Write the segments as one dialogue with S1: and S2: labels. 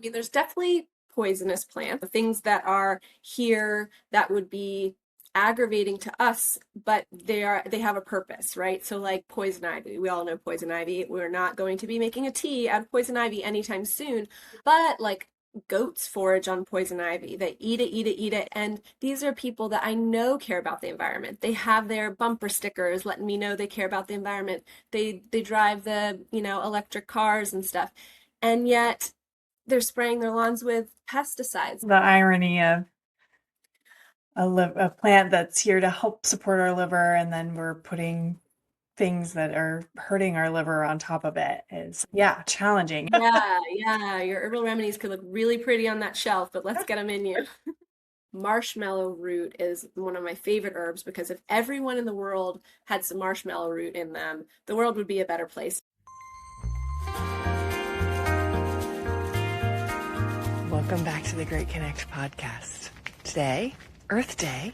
S1: I mean, there's definitely poisonous plants, things that are here that would be aggravating to us, but they have a purpose, right? So like poison ivy, we all know poison ivy. We're not going to be making a tea out of poison ivy anytime soon, but like goats forage on poison ivy. They eat it, eat it, eat it. And these are people that I know care about the environment. They have their bumper stickers letting me know they care about the environment. They drive the, electric cars and stuff. And yet they're spraying their lawns with pesticides.
S2: The irony of a plant that's here to help support our liver, and then we're putting things that are hurting our liver on top of it is, yeah, challenging.
S1: Yeah, yeah, your herbal remedies could look really pretty on that shelf, but let's get them in you. Marshmallow root is one of my favorite herbs because if everyone in the world had some marshmallow root in them, the world would be a better place.
S3: Welcome back to the Great Connect podcast. Today, Earth Day,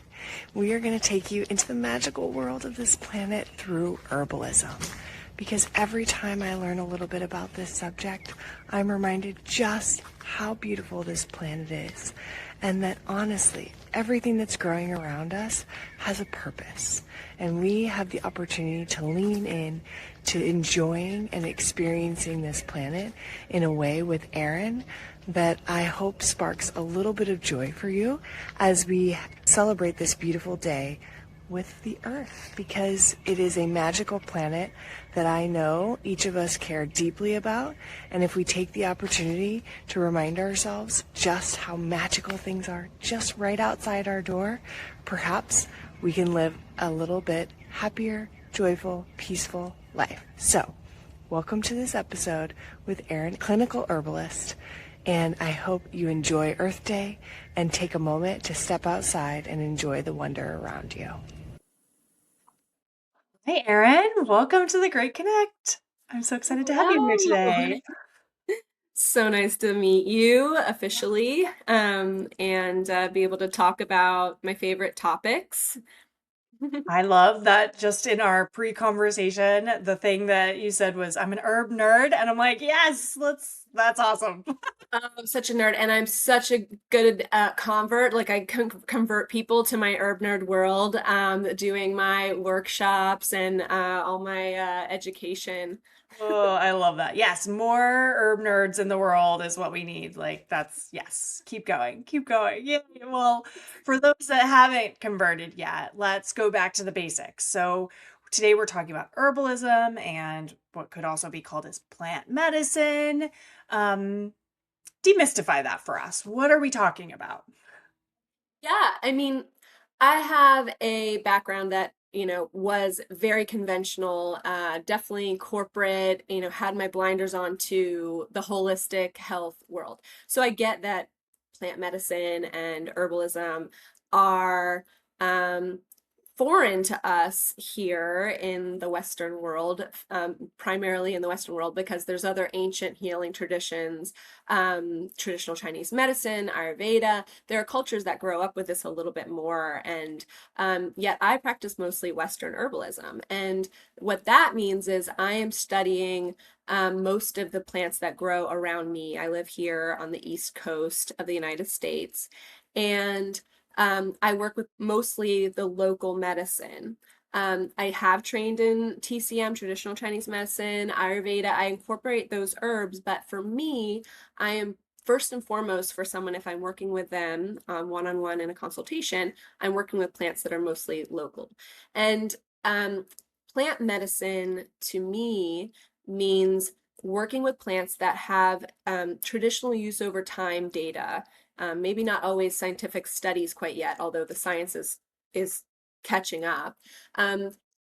S3: we are going to take you into the magical world of this planet through herbalism. Because every time I learn a little bit about this subject, I'm reminded just how beautiful this planet is. And that honestly, everything that's growing around us has a purpose. And we have the opportunity to lean in to enjoying and experiencing this planet in a way with Erin that I hope sparks a little bit of joy for you as we celebrate this beautiful day with the earth, because it is a magical planet that I know each of us care deeply about. And if we take the opportunity to remind ourselves just how magical things are just right outside our door, perhaps we can live a little bit happier, joyful, peaceful life. So, welcome to this episode with Erin, clinical herbalist. And I hope you enjoy Earth Day and take a moment to step outside and enjoy the wonder around you.
S2: Hey, Erin, welcome to the Great Connect. I'm so excited to have you here
S1: Hello.
S2: today.
S1: So nice to meet you officially, and be able to talk about my favorite topics.
S2: I love that just in our pre-conversation, the thing that you said was, I'm an herb nerd. And I'm like, yes, that's awesome.
S1: I'm such a nerd, and I'm such a good convert. Like I can convert people to my herb nerd world, doing my workshops and all my education.
S2: Oh, I love that. Yes, more herb nerds in the world is what we need. Like, that's, yes, keep going, keep going. Yeah. Well, for those that haven't converted yet, let's go back to the basics. So, today we're talking about herbalism and what could also be called as plant medicine. Um, Demystify that for us. What are we talking about?
S1: Yeah, I mean, I have a background that, was very conventional, definitely corporate, had my blinders on to the holistic health world. So I get that plant medicine and herbalism are um, foreign to us here in the Western world, primarily in the Western world, because there's other ancient healing traditions, traditional Chinese medicine, Ayurveda. There are cultures that grow up with this a little bit more, and yet I practice mostly Western herbalism. And what that means is I am studying most of the plants that grow around me. I live here on the East Coast of the United States, and I work with mostly the local medicine. I have trained in TCM, traditional Chinese medicine, Ayurveda. I incorporate those herbs, but for me, I am first and foremost for someone, if I'm working with them one-on-one in a consultation, I'm working with plants that are mostly local. And plant medicine to me means working with plants that have traditional use over time data, maybe not always scientific studies quite yet, although the science is catching up.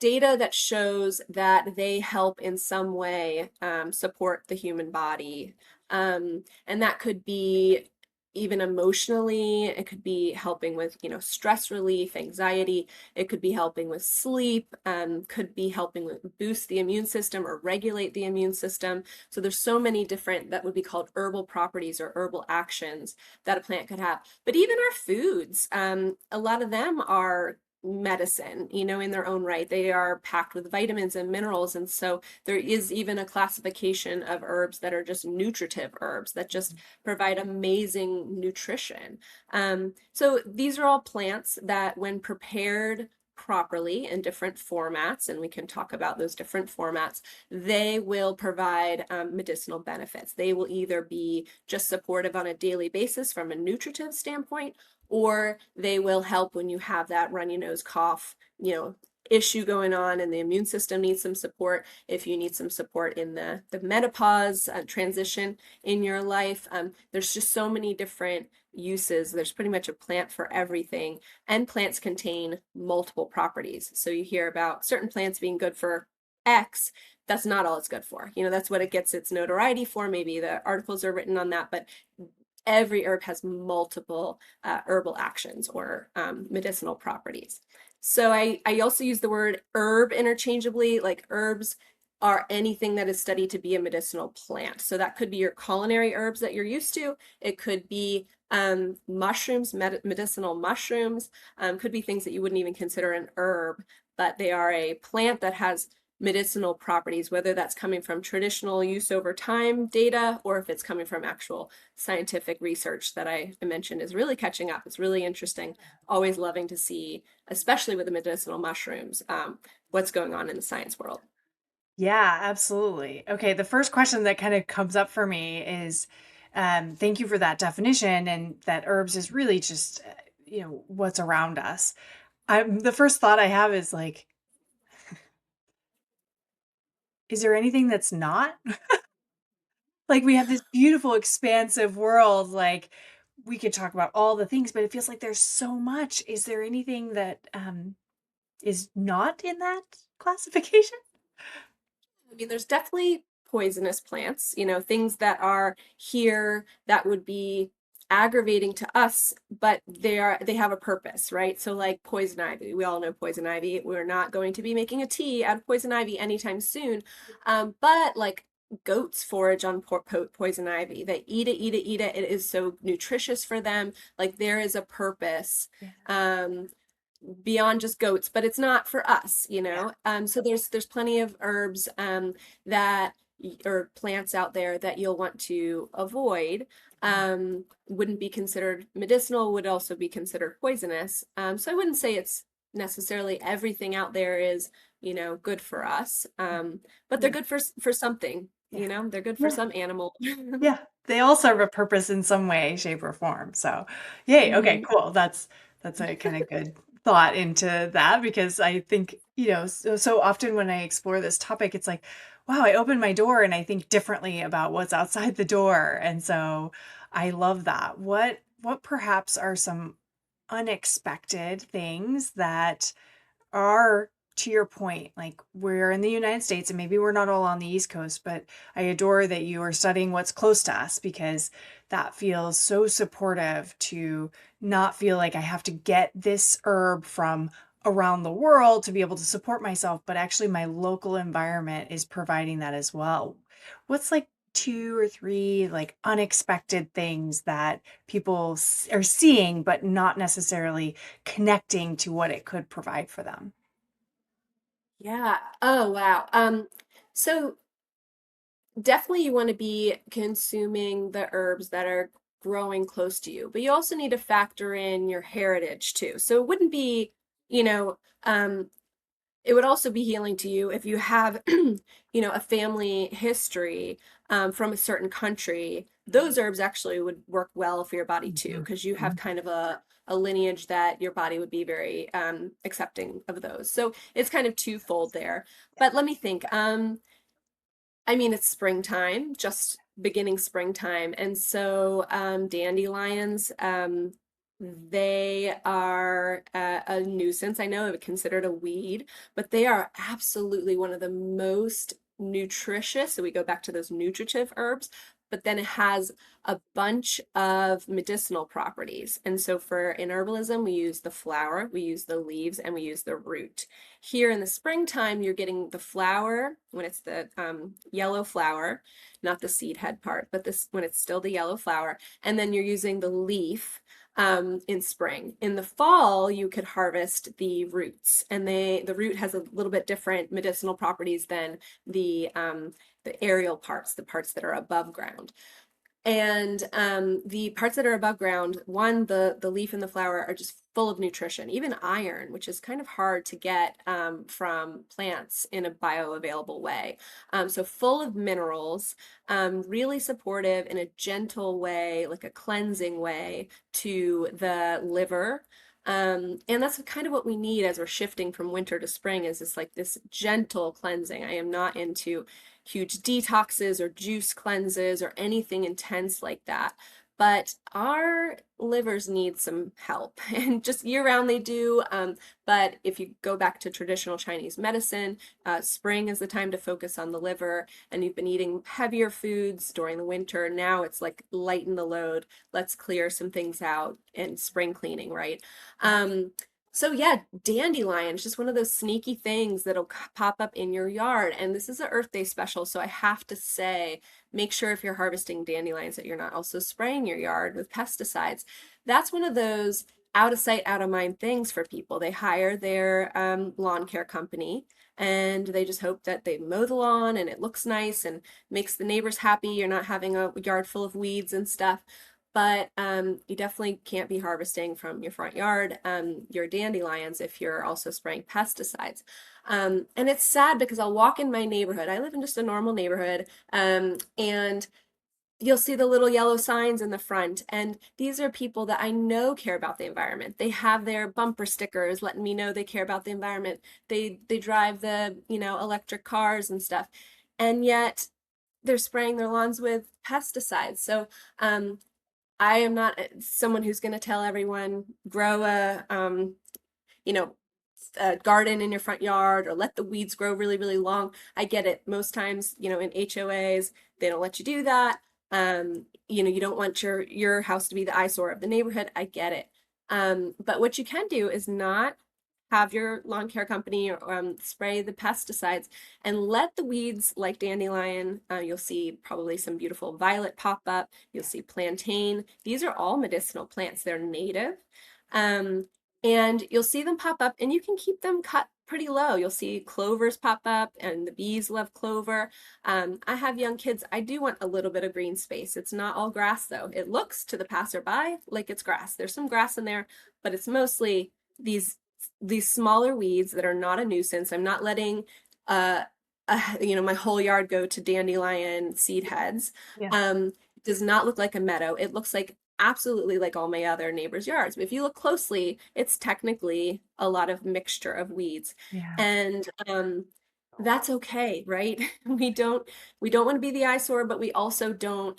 S1: Data that shows that they help in some way support the human body. And that could be even emotionally, it could be helping with, stress relief, anxiety. It could be helping with sleep, could be helping with boost the immune system or regulate the immune system. So there's so many different that would be called herbal properties or herbal actions that a plant could have. But even our foods, a lot of them are medicine, in their own right. They are packed with vitamins and minerals. And so there is even a classification of herbs that are just nutritive herbs that just provide amazing nutrition. So these are all plants that, when prepared properly in different formats, and we can talk about those different formats, they will provide medicinal benefits. They will either be just supportive on a daily basis from a nutritive standpoint, or they will help when you have that runny nose, cough, issue going on and the immune system needs some support. If you need some support in the menopause transition in your life, there's just so many different uses. There's pretty much a plant for everything, and plants contain multiple properties. So you hear about certain plants being good for X. That's not all it's good for. That's what it gets its notoriety for. Maybe the articles are written on that, but every herb has multiple herbal actions or medicinal properties. So I also use the word herb interchangeably. Like, herbs are anything that is studied to be a medicinal plant. So that could be your culinary herbs that you're used to. It could be mushrooms, medicinal mushrooms, could be things that you wouldn't even consider an herb, but they are a plant that has medicinal properties, whether that's coming from traditional use over time data, or if it's coming from actual scientific research that I mentioned is really catching up. It's really interesting. Always loving to see, especially with the medicinal mushrooms, what's going on in the science world.
S2: Yeah, absolutely. Okay, the first question that kind of comes up for me is, thank you for that definition, and that herbs is really just, what's around us. The first thought I have is like, is there anything that's not? Like, we have this beautiful, expansive world. Like, we could talk about all the things, but it feels like there's so much. Is there anything that is not in that classification?
S1: I mean, there's definitely poisonous plants, things that are here that would be aggravating to us, but they have a purpose, right? So like poison ivy, we all know poison ivy. We're not going to be making a tea out of poison ivy anytime soon. But like, goats forage on poison ivy. They eat it, eat it, eat it. It is so nutritious for them. Like, there is a purpose.
S2: Yeah.
S1: Beyond just goats, but it's not for us,
S2: Yeah.
S1: So there's plenty of herbs that or plants out there that you'll want to avoid. Wouldn't be considered medicinal, would also be considered poisonous. So I wouldn't say it's necessarily everything out there is, good for us. But they're
S2: Yeah.
S1: good for something,
S2: Yeah.
S1: they're good for
S2: Yeah.
S1: some animal.
S2: Yeah. They all serve a purpose in some way, shape, or form. So, yay. Okay,
S1: Mhm.
S2: cool. That's a kind of good thought into that, because I think, so often when I explore this topic, it's like, wow, I open my door and I think differently about what's outside the door. And so I love that. What perhaps are some unexpected things that are, to your point, like, we're in the United States and maybe we're not all on the East Coast, but I adore that you are studying what's close to us, because that feels so supportive to not feel like I have to get this herb from around the world to be able to support myself, but actually my local environment is providing that as well. What's like two or three like unexpected things that people are seeing, but not necessarily connecting to what it could provide for them?
S1: Yeah. Oh, wow. So definitely you want to be consuming the herbs that are growing close to you, but you also need to factor in your heritage too. So it wouldn't be, you know, it would also be healing to you if you have, a family history from a certain country. Those herbs actually would work well for your body too,
S2: Mhm.
S1: because you have
S2: Mhm.
S1: kind of a lineage that your body would be very accepting of those. So it's kind of twofold there. But let me think. I mean, it's springtime, just beginning springtime. And so dandelions, they are a nuisance. I know they're considered a weed, but they are absolutely one of the most nutritious. So we go back to those nutritive herbs, but then it has a bunch of medicinal properties. And so in herbalism, we use the flower, we use the leaves, and we use the root. Here in the springtime, you're getting the flower when it's the yellow flower, not the seed head part, but this when it's still the yellow flower. And then you're using the leaf in spring. In the fall, you could harvest the roots, and the root has a little bit different medicinal properties than the aerial parts, the parts that are above ground. And the parts that are above ground, one, the leaf and the flower are just full of nutrition, even iron, which is kind of hard to get from plants in a bioavailable way. So full of minerals, really supportive in a gentle way, like a cleansing way to the liver. And that's kind of what we need as we're shifting from winter to spring, is this like this gentle cleansing. I am not into huge detoxes or juice cleanses or anything intense like that. But our livers need some help, and just year round they do. But if you go back to traditional Chinese medicine, spring is the time to focus on the liver, and you've been eating heavier foods during the winter. Now it's like lighten the load. Let's clear some things out in spring cleaning, right? So yeah, dandelion is just one of those sneaky things that'll pop up in your yard. And this is an Earth Day special, so I have to say, make sure if you're harvesting dandelions that you're not also spraying your yard with pesticides. That's one of those out of sight, out of mind things for people. They hire their lawn care company, and they just hope that they mow the lawn and it looks nice and makes the neighbors happy. You're not having a yard full of weeds and stuff. But you definitely can't be harvesting from your front yard your dandelions if you're also spraying pesticides. And it's sad because I'll walk in my neighborhood. I live in just a normal neighborhood, and you'll see the little yellow signs in the front. And these are people that I know care about the environment. They have their bumper stickers letting me know they care about the environment. They drive the, electric cars and stuff. And yet they're spraying their lawns with pesticides. So I am not someone who's going to tell everyone grow you know, a garden in your front yard or let the weeds grow really, really long. I get it. Most times, in HOAs, they don't let you do that. You don't want your house to be the eyesore of the neighborhood. I get it. But what you can do is not have your lawn care company spray the pesticides, and let the weeds like dandelion. You'll see probably some beautiful violet pop up. You'll see plantain. These are all medicinal plants. They're native. And you'll see them pop up, and you can keep them cut pretty low. You'll see clovers pop up, and the bees love clover. I have young kids. I do want a little bit of green space. It's not all grass, though. It looks to the passerby like it's grass. There's some grass in there, but it's mostly these smaller weeds that are not a nuisance. I'm not letting my whole yard go to dandelion seed heads.
S2: Yeah.
S1: Does not look like a meadow. It looks like absolutely like all my other neighbors' yards. But if you look closely, it's technically a lot of mixture of weeds.
S2: Yeah.
S1: And that's okay, right? We don't want to be the eyesore, but we also don't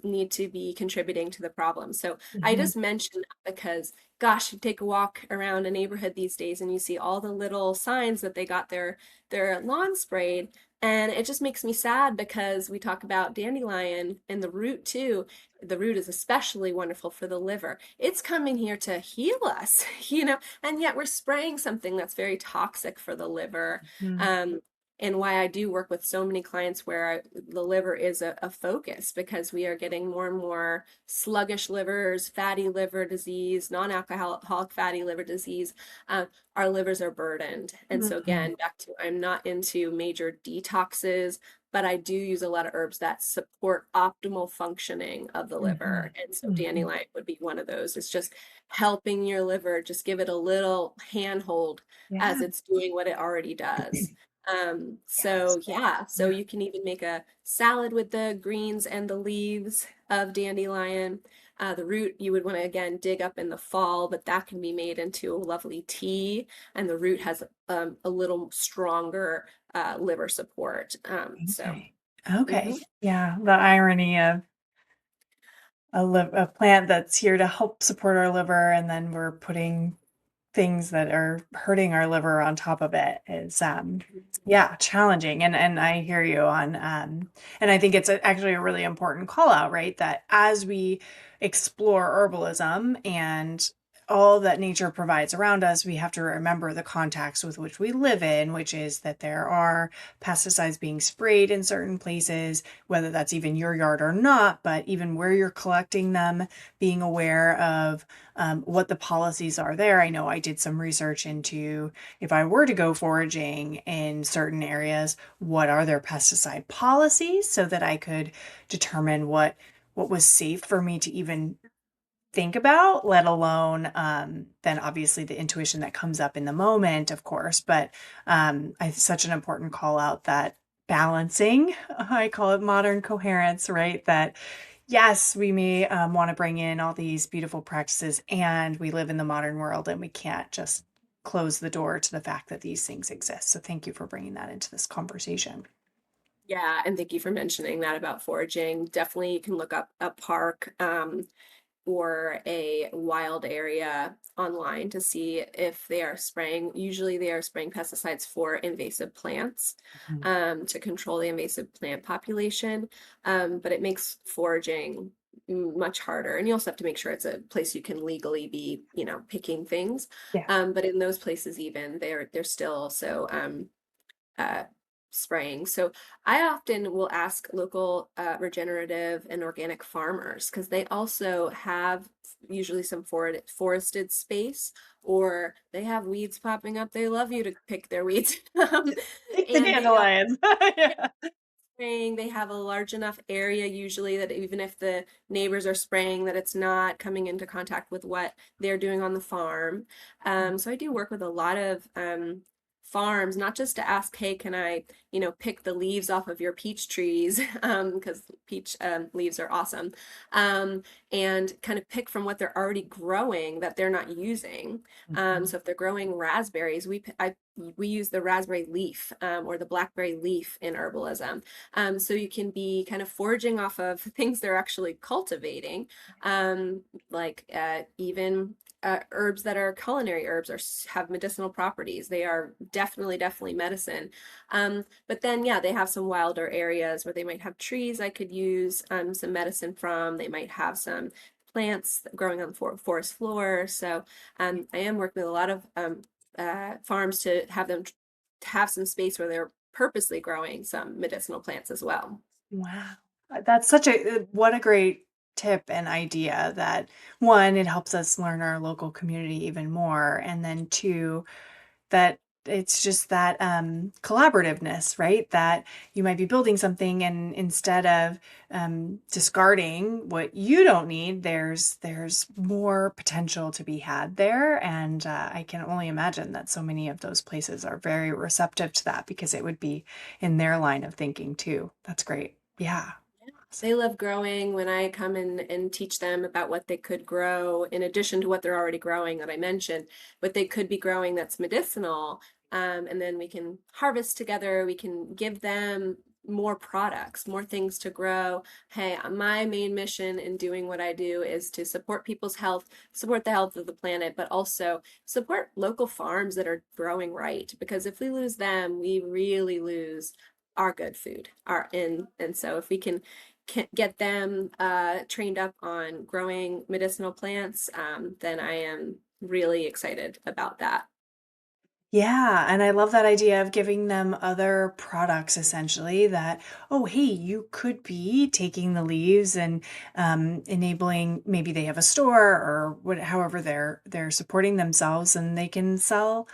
S1: need to be contributing to the problem. So I
S2: Mhm.
S1: just mentioned that because, gosh, you take a walk around a neighborhood these days and you see all the little signs that they got their lawn sprayed. And it just makes me sad because we talk about dandelion and the root too. The root is especially wonderful for the liver. It's coming here to heal us, and yet we're spraying something that's very toxic for the liver.
S2: Mhm.
S1: And why I do work with so many clients where the liver is a focus, because we are getting more and more sluggish livers, fatty liver disease, non-alcoholic fatty liver disease. Our livers are burdened. And so
S2: Mhm.
S1: again, back to, I'm not into major detoxes, but I do use a lot of herbs that support optimal functioning of the liver.
S2: Mhm.
S1: And so
S2: Mhm.
S1: dandelion would be one of those. It's just helping your liver, just give it a little handhold as
S2: Yeah.
S1: it's doing what it already does.
S2: Yes.
S1: So yeah, so
S2: Yeah.
S1: you can even make a salad with the greens and the leaves of dandelion. The root you would want to again dig up in the fall, but that can be made into a lovely tea, and the root has a little stronger liver support.
S2: Okay. Okay.
S1: Mhm.
S2: Yeah. The irony of a plant that's here to help support our liver, and then we're putting things that are hurting our liver on top of it is yeah, challenging. And I hear you on and I think it's actually a really important call out, right? That as we explore herbalism and all that nature provides around us, we have to remember the context with which we live in, which is that there are pesticides being sprayed in certain places, whether that's even your yard or not, but even where you're collecting them, being aware of what the policies are there. I know I did some research into if I were to go foraging in certain areas, what are their pesticide policies so that I could determine what was safe for me to even think about, let alone then obviously the intuition that comes up in the moment, of course. But it's such an important call out that balancing, I call it modern coherence, right? That yes, we may want to bring in all these beautiful practices, and we live in the modern world and we can't just close the door to the fact that these things exist. So thank you for bringing that into this conversation.
S1: Yeah, and thank you for mentioning that about foraging. Definitely, you can look up a park or a wild area online to see if they are spraying. Usually, they are spraying pesticides for invasive plants
S2: Mhm.
S1: to control the invasive plant population. But it makes foraging much harder, and you also have to make sure it's a place you can legally be, picking things.
S2: Yeah.
S1: But in those places, even they're still so uh, spraying. So I often will ask local regenerative and organic farmers because they also have usually some forested space or they have weeds popping up. They love you to pick their weeds.
S2: Like the
S1: And they
S2: dandelions. Yeah.
S1: spraying, they have a large enough area usually that even if the neighbors are spraying, that it's not coming into contact with what they're doing on the farm. So I do work with a lot of farms, not just to ask, hey, can I, pick the leaves off of your peach trees, because peach leaves are awesome, and kind of pick from what they're already growing that they're not using.
S2: Mhm.
S1: So if they're growing raspberries, we use the raspberry leaf or the blackberry leaf in herbalism. So you can be kind of foraging off of things they're actually cultivating, like even herbs that are culinary herbs or have medicinal properties. They are definitely medicine. But then, yeah, they have some wilder areas where they might have trees I could use some medicine from. They might have some plants growing on the forest floor. So I am working with a lot of farms to have them to have some space where they're purposely growing some medicinal plants as well.
S2: Wow. That's such what a great tip and idea that one, it helps us learn our local community even more. And then two, that it's just that collaborativeness, right? That you might be building something and instead of discarding what you don't need, there's more potential to be had there. And I can only imagine that so many of those places are very receptive to that because it would be in their line of thinking too. That's great. Yeah. Awesome.
S1: They love growing when I come in and teach them about what they could grow in addition to what they're already growing that I mentioned, what they could be growing that's medicinal. And then we can harvest together. We can give them more products, more things to grow. Hey, my main mission in doing what I do is to support people's health, support the health of the planet, but also support local farms that are growing right. Because if we lose them, we really lose our good food. And so if we can get them trained up on growing medicinal plants, then I am really excited about that.
S2: Yeah, and I love that idea of giving them other products essentially that, oh, hey, you could be taking the leaves and enabling maybe they have a store or however they're supporting themselves and they can sell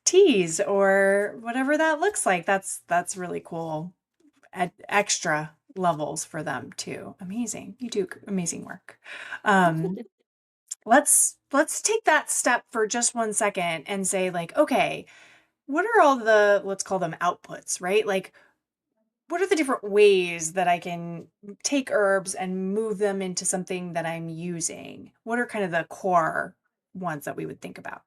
S2: teas or whatever that looks like. That's really cool. Add extra levels for them too. Amazing. You do amazing work. Um, let's take that step for just 1 second and say like, okay, what are all the, let's call them outputs, right? Like, what are the different ways that I can take herbs and move them into something that I'm using? What are kind of the core ones that we would think about?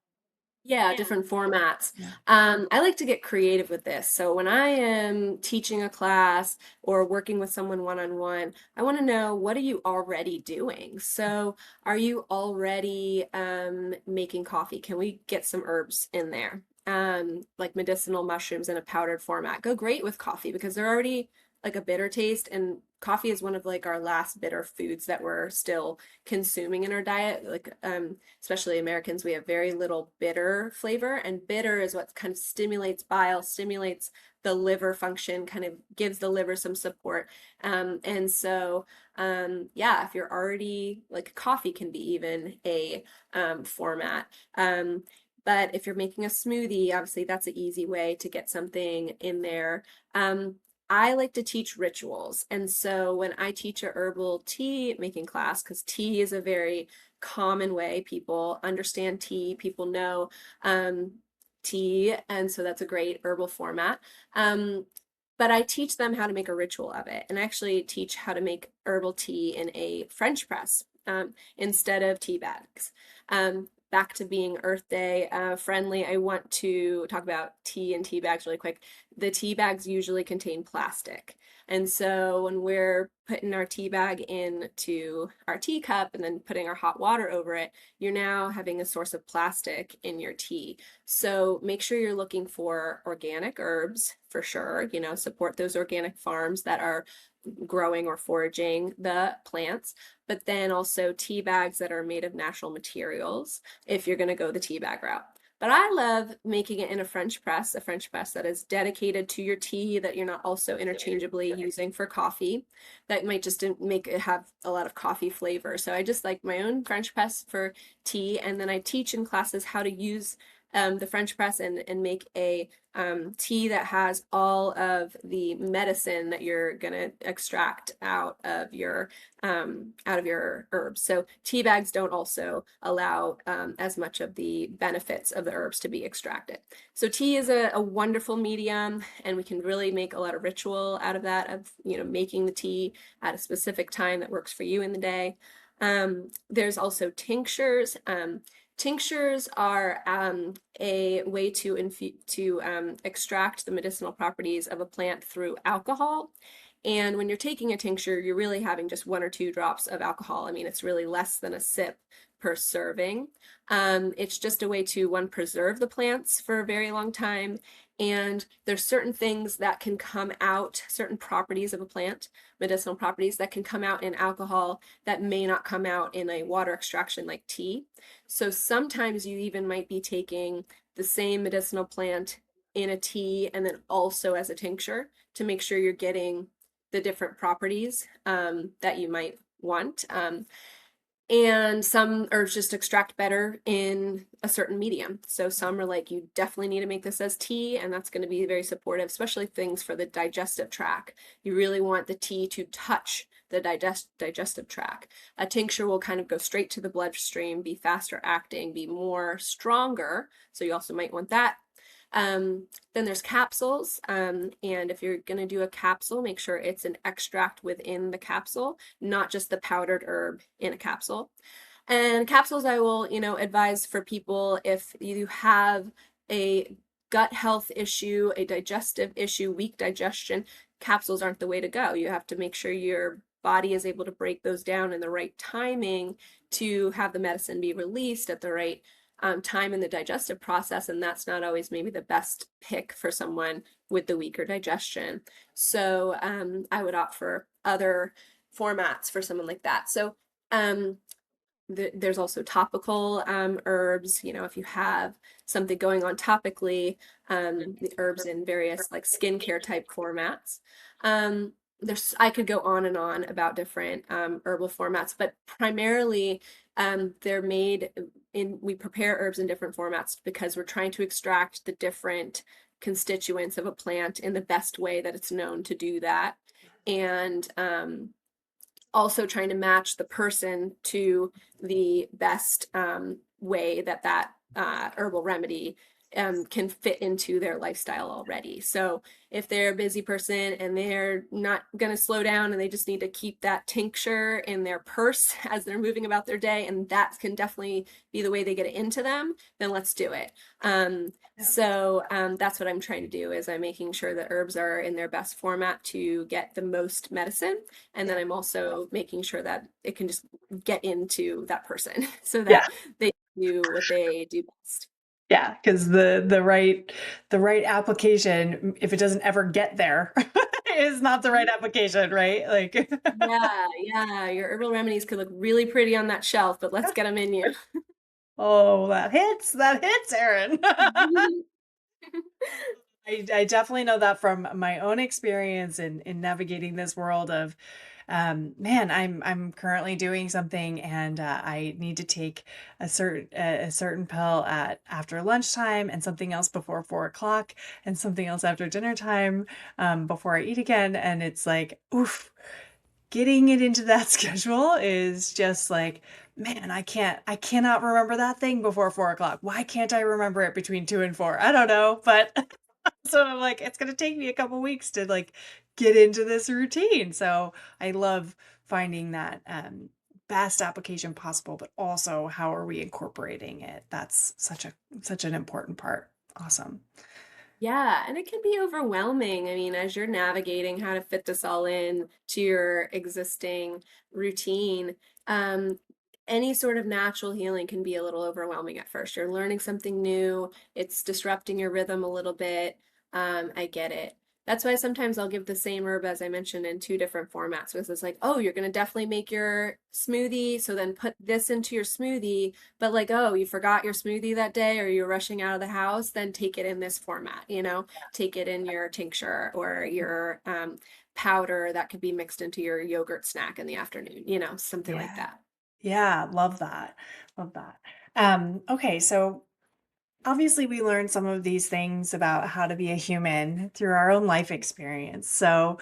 S1: Yeah, different formats.
S2: Yeah.
S1: I like to get creative with this. So when I am teaching a class or working with someone one-on-one, I want to know, what are you already doing? So are you already making coffee? Can we get some herbs in there? Like medicinal mushrooms in a powdered format. Go great with coffee because they're already like a bitter taste, and coffee is one of like our last bitter foods that we're still consuming in our diet. Like especially Americans, we have very little bitter flavor, and bitter is what kind of stimulates bile, stimulates the liver function, kind of gives the liver some support. And so yeah, if you're already like coffee can be even a format. But if you're making a smoothie, obviously that's an easy way to get something in there. I like to teach rituals. And so when I teach a herbal tea making class, because tea is a very common way people understand tea, people know tea, and so that's a great herbal format. But I teach them how to make a ritual of it, and I actually teach how to make herbal tea in a French press instead of tea bags. Back to being Earth Day friendly, I want to talk about tea and tea bags really quick. The tea bags usually contain plastic. And so when we're putting our tea bag into our teacup and then putting our hot water over it, you're now having a source of plastic in your tea. So make sure you're looking for organic herbs for sure, you know, support those organic farms that are growing or foraging the plants, but then also tea bags that are made of natural materials if you're going to go the tea bag route. But I love making it in a French press that is dedicated to your tea, that you're not also interchangeably using for coffee. That might just make it have a lot of coffee flavor. So I just like my own French press for tea, and then I teach in classes how to use the French press and make a tea that has all of the medicine that you're gonna extract out of your herbs. So tea bags don't also allow as much of the benefits of the herbs to be extracted. So tea is a wonderful medium, and we can really make a lot of ritual out of that, of, you know, making the tea at a specific time that works for you in the day. There's also tinctures. Tinctures are a way to extract the medicinal properties of a plant through alcohol. And when you're taking a tincture, you're really having just 1 or 2 drops of alcohol. I mean, it's really less than a sip per serving. It's just a way to, one, preserve the plants for a very long time. And there's certain things that can come out, certain properties of a plant, medicinal properties that can come out in alcohol that may not come out in a water extraction like tea. So sometimes you even might be taking the same medicinal plant in a tea and then also as a tincture to make sure you're getting the different properties that you might want. And some herbs just extract better in a certain medium. So some are like, you definitely need to make this as tea, and that's going to be very supportive, especially things for the digestive tract. You really want the tea to touch the digestive tract. A tincture will kind of go straight to the bloodstream, be faster acting, be more stronger. So you also might want that. Then there's capsules, and if you're going to do a capsule, make sure it's an extract within the capsule, not just the powdered herb in a capsule. And capsules I will, you know, advise for people if you have a gut health issue, a digestive issue, weak digestion, capsules aren't the way to go. You have to make sure your body is able to break those down in the right timing to have the medicine be released at the right time in the digestive process, and that's not always maybe the best pick for someone with the weaker digestion. So I would opt for other formats for someone like that. So there's also topical herbs, you know, if you have something going on topically, the herbs in various like skincare type formats. I could go on and on about different herbal formats, but primarily they're made we prepare herbs in different formats because we're trying to extract the different constituents of a plant in the best way that it's known to do that. And also trying to match the person to the best way that herbal remedy can fit into their lifestyle already. So if they're a busy person and they're not going to slow down and they just need to keep that tincture in their purse as they're moving about their day, and that can definitely be the way they get it into them, then let's do it. So that's what I'm trying to do, is I'm making sure that herbs are in their best format to get the most medicine. And then I'm also making sure that it can just get into that person so that they do what they do best.
S2: Yeah, because the right application, if it doesn't ever get there, is not the right application, right? Like,
S1: Yeah, yeah, your herbal remedies could look really pretty on that shelf, but let's get them in you.
S2: oh, that hits, Erin. I definitely know that from my own experience in navigating this world of, man, I'm currently doing something and I need to take a certain pill at after lunchtime and something else before 4 o'clock and something else after dinner time, before I eat again. And it's like, oof, getting it into that schedule is just like, man, I cannot remember that thing before 4 o'clock. Why can't I remember it between 2 and 4? I don't know, but so I'm like, it's gonna take me a couple weeks to like get into this routine. So I love finding that best application possible, but also how are we incorporating it? That's such an important part. Awesome.
S1: Yeah, and it can be overwhelming. I mean, as you're navigating how to fit this all in to your existing routine, um, any sort of natural healing can be a little overwhelming at first. You're learning something new, it's disrupting your rhythm a little bit. I get it. That's why sometimes I'll give the same herb as I mentioned in two different formats. Because it's like, oh, you're gonna definitely make your smoothie, so then put this into your smoothie. But like, oh, you forgot your smoothie that day or you're rushing out of the house, then take it in this format, take it in your tincture or your powder that could be mixed into your yogurt snack in the afternoon, something like
S2: Yeah.
S1: that.
S2: Yeah, love that. Love that. Okay, so obviously we learned some of these things about how to be a human through our own life experience. So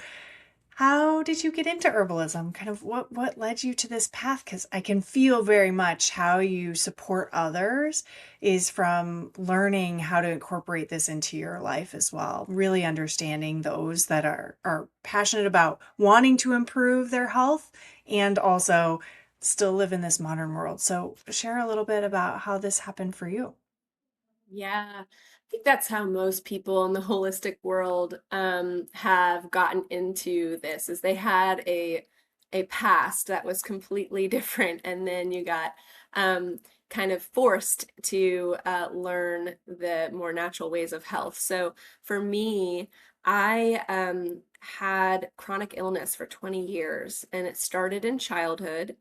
S2: how did you get into herbalism? Kind of what led you to this path? Because I can feel very much how you support others is from learning how to incorporate this into your life as well. Really understanding those that are passionate about wanting to improve their health and also still live in this modern world. So share a little bit about how this happened for you.
S1: Yeah, I think that's how most people in the holistic world have gotten into this, is they had a past that was completely different, and then you got kind of forced to learn the more natural ways of health. So for me, I had chronic illness for 20 years, and it started in childhood.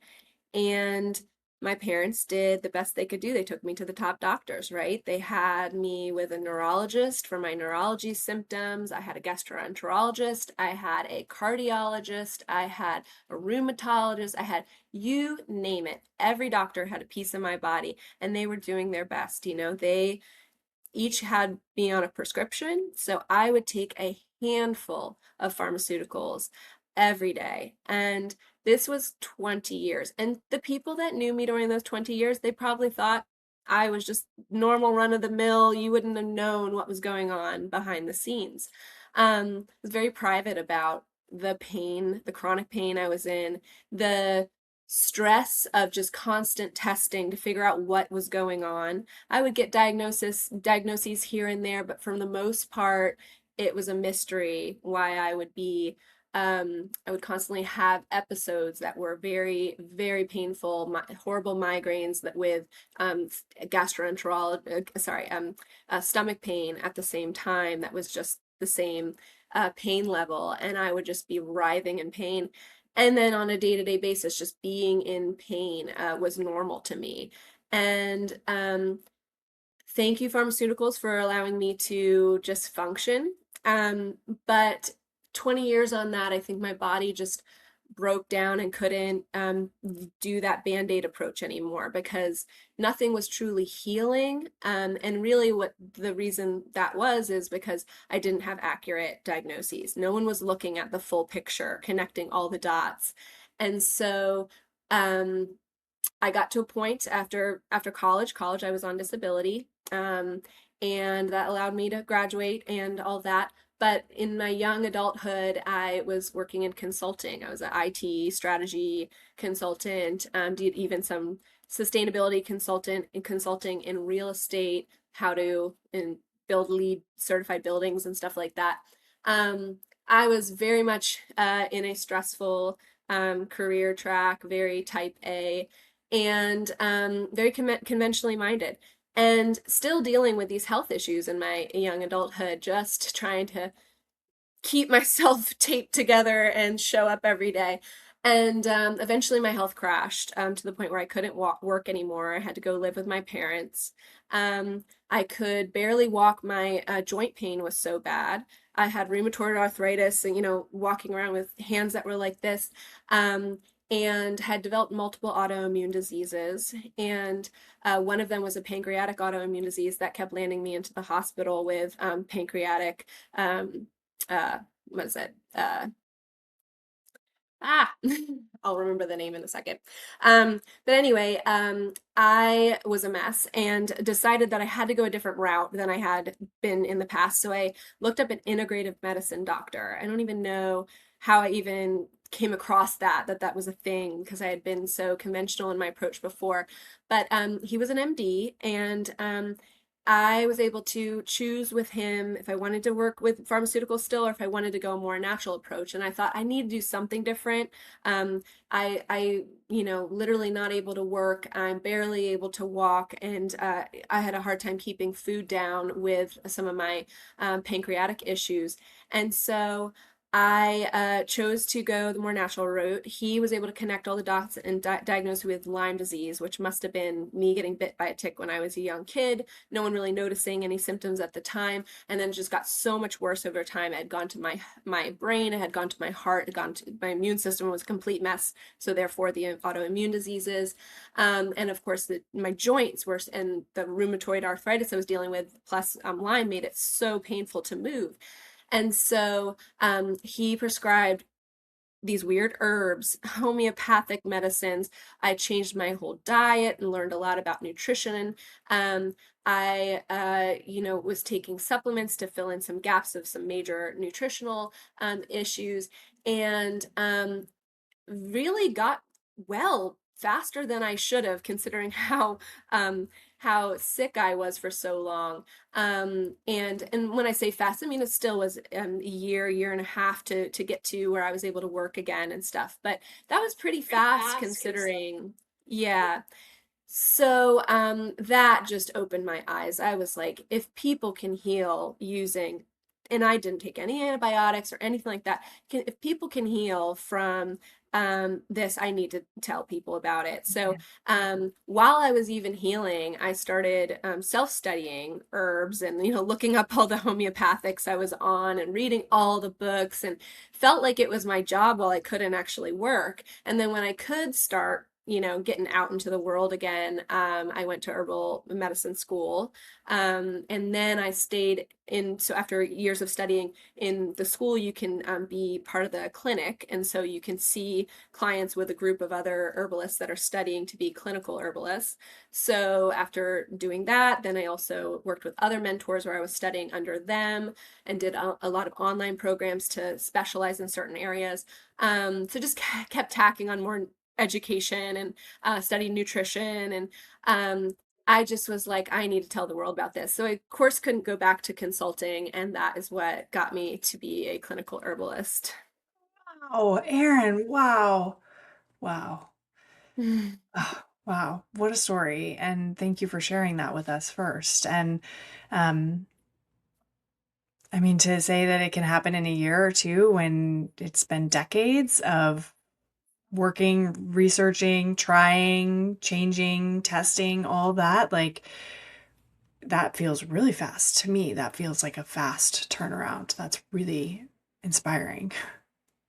S1: And my parents did the best they could do. They took me to the top doctors, right? They had me with a neurologist for my neurology symptoms. I had a gastroenterologist. I had a cardiologist. I had a rheumatologist. I had, you name it. Every doctor had a piece of my body, and they were doing their best. They each had me on a prescription. So I would take a handful of pharmaceuticals every day. And this was 20 years. And the people that knew me during those 20 years, they probably thought I was just normal run of the mill. You wouldn't have known what was going on behind the scenes. I was very private about the pain, the chronic pain I was in, the stress of just constant testing to figure out what was going on. I would get diagnoses here and there, but for the most part, it was a mystery why I would constantly have episodes that were very, very painful, horrible migraines that with stomach pain at the same time. That was just the same pain level, and I would just be writhing in pain. And then on a day-to-day basis, just being in pain was normal to me. And thank you, pharmaceuticals, for allowing me to just function. Um, but 20 years on that, I think my body just broke down and couldn't do that band-aid approach anymore because nothing was truly healing. And really what the reason that was is because I didn't have accurate diagnoses. No one was looking at the full picture, connecting all the dots. And so um, I got to a point after college I was on disability, and that allowed me to graduate and all that. But in my young adulthood, I was working in consulting. I was an IT strategy consultant, did even some sustainability consulting in real estate, how to build LEED certified buildings and stuff like that. I was very much in a stressful career track, very type A, and very conventionally minded, and still dealing with these health issues in my young adulthood, just trying to keep myself taped together and show up every day. And eventually my health crashed to the point where I couldn't work anymore. I had to go live with my parents. I could barely walk. My joint pain was so bad. I had rheumatoid arthritis and, walking around with hands that were like this, and had developed multiple autoimmune diseases. And one of them was a pancreatic autoimmune disease that kept landing me into the hospital with pancreatic, what is it? Ah, I'll remember the name in a second. But anyway, I was a mess and decided that I had to go a different route than I had been in the past. So I looked up an integrative medicine doctor. I don't even know how I even came across that was a thing because I had been so conventional in my approach before. But he was an MD, and I was able to choose with him if I wanted to work with pharmaceuticals still or if I wanted to go a more natural approach. And I thought I need to do something different. Literally not able to work. I'm barely able to walk, and I had a hard time keeping food down with some of my pancreatic issues. And so I chose to go the more natural route. He was able to connect all the dots and diagnose me with Lyme disease, which must have been me getting bit by a tick when I was a young kid. No one really noticing any symptoms at the time, and then it just got so much worse over time. It had gone to my brain, it had gone to my heart, it had gone to my immune system. It was a complete mess. So therefore, the autoimmune diseases, and of course, my joints were, and the rheumatoid arthritis I was dealing with, plus Lyme, made it so painful to move. And so he prescribed these weird herbs, homeopathic medicines. I changed my whole diet and learned a lot about nutrition. I was taking supplements to fill in some gaps of some major nutritional issues, and really got well faster than I should have, considering how sick I was for so long. And when I say fast, I mean it still was a year and a half to get to where I was able to work again and stuff. But that was pretty fast considering, yeah. So that just opened my eyes. I was like, if people can heal using, and I didn't take any antibiotics or anything like that. If people can heal from this, I need to tell people about it. So while I was even healing, I started self-studying herbs and looking up all the homeopathics I was on and reading all the books, and felt like it was my job while I couldn't actually work. And then when I could start getting out into the world again, I went to herbal medicine school. And then I stayed in, so after years of studying in the school, you can be part of the clinic. And so you can see clients with a group of other herbalists that are studying to be clinical herbalists. So after doing that, then I also worked with other mentors where I was studying under them and did a lot of online programs to specialize in certain areas. So just kept tacking on more education and studied nutrition, and I just was like, I need to tell the world about this. So I, of course, couldn't go back to consulting, and that is what got me to be a clinical herbalist.
S2: Oh, Erin, wow. Wow. Oh, wow. What a story. And thank you for sharing that with us first. And um, I mean, to say that it can happen in a year or two when it's been decades of working, researching, trying, changing, testing, all that, like that feels really fast to me. That feels like a fast turnaround. That's really inspiring.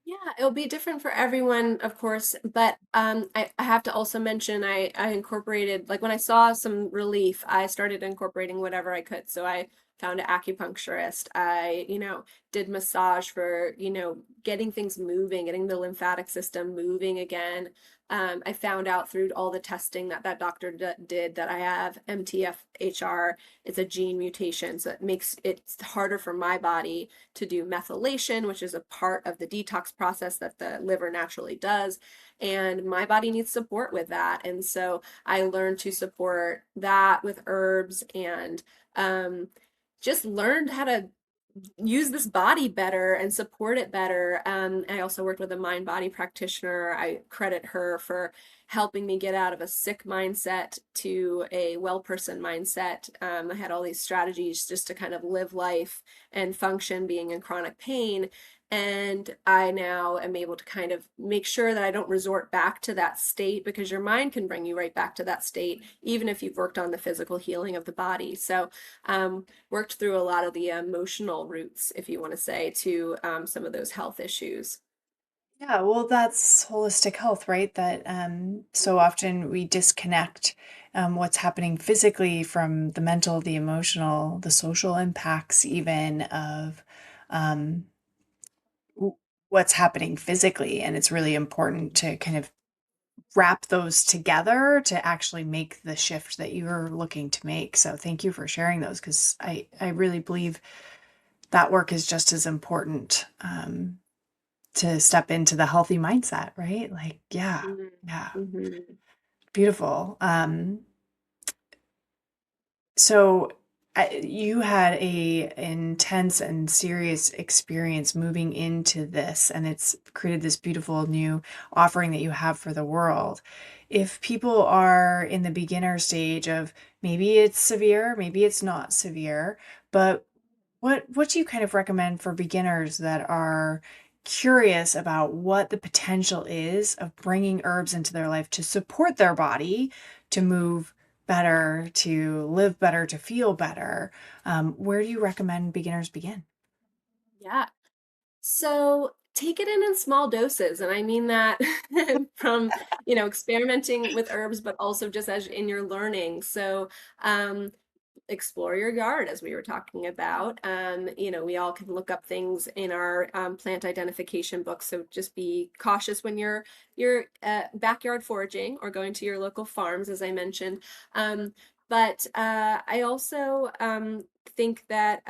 S1: Yeah, it'll be different for everyone, of course, but I have to also mention I incorporated, like when I saw some relief, I started incorporating whatever I could. So I found an acupuncturist. I, did massage for, getting things moving, getting the lymphatic system moving again. I found out through all the testing that doctor did that I have MTFHR. It's a gene mutation, so it makes it harder for my body to do methylation, which is a part of the detox process that the liver naturally does. And my body needs support with that. And so I learned to support that with herbs, and just learned how to use this body better and support it better. I also worked with a mind body practitioner. I credit her for helping me get out of a sick mindset to a well person mindset. I had all these strategies just to kind of live life and function being in chronic pain. And I now am able to kind of make sure that I don't resort back to that state, because your mind can bring you right back to that state, even if you've worked on the physical healing of the body. So, worked through a lot of the emotional roots, if you want to say, to some of those health issues.
S2: Yeah, well, that's holistic health, right? That so often we disconnect what's happening physically from the mental, the emotional, the social impacts, even of um, what's happening physically. And it's really important to kind of wrap those together to actually make the shift that you're looking to make. So thank you for sharing those, because I really believe that work is just as important. To step into the healthy mindset, right? Like, yeah, yeah,
S1: Mm-hmm.
S2: beautiful. So you had a intense and serious experience moving into this, and it's created this beautiful new offering that you have for the world. If people are in the beginner stage of maybe it's severe, maybe it's not severe, but what do you kind of recommend for beginners that are curious about what the potential is of bringing herbs into their life to support their body, to move better, to live better, to feel better? Where do you recommend beginners begin?
S1: Yeah. So take it in small doses. And I mean that from, experimenting with herbs, but also just as in your learning. So, um, explore your yard, as we were talking about. We all can look up things in our plant identification books. So just be cautious when you're backyard foraging or going to your local farms, as I mentioned. But I also think that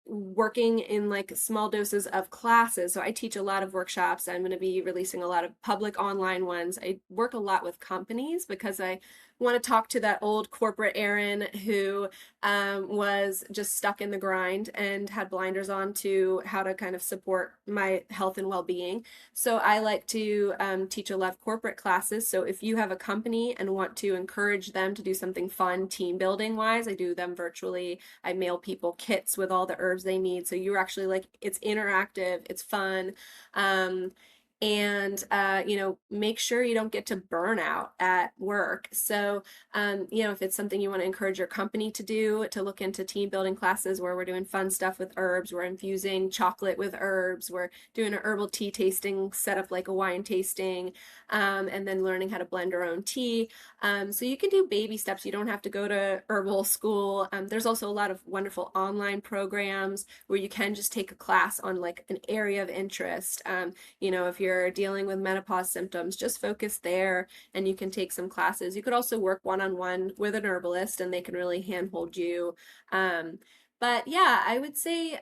S1: working in like small doses of classes. So I teach a lot of workshops. I'm going to be releasing a lot of public online ones. I work a lot with companies because I want to talk to that old corporate Erin who was just stuck in the grind and had blinders on to how to kind of support my health and well-being. So I like to teach a lot of corporate classes. So if you have a company and want to encourage them to do something fun, team building wise, I do them virtually. I mail people kits with all the herbs they need. So you're actually like, it's interactive, it's fun. And make sure you don't get to burnout at work. So if it's something you want to encourage your company to do, to look into team building classes where we're doing fun stuff with herbs, we're infusing chocolate with herbs, we're doing an herbal tea tasting, set up like a wine tasting, and then learning how to blend our own tea. So you can do baby steps. You don't have to go to herbal school. There's also a lot of wonderful online programs where you can just take a class on like an area of interest. If you're dealing with menopause symptoms, just focus there and you can take some classes. You could also work one-on-one with an herbalist and they can really handhold you. But yeah, I would say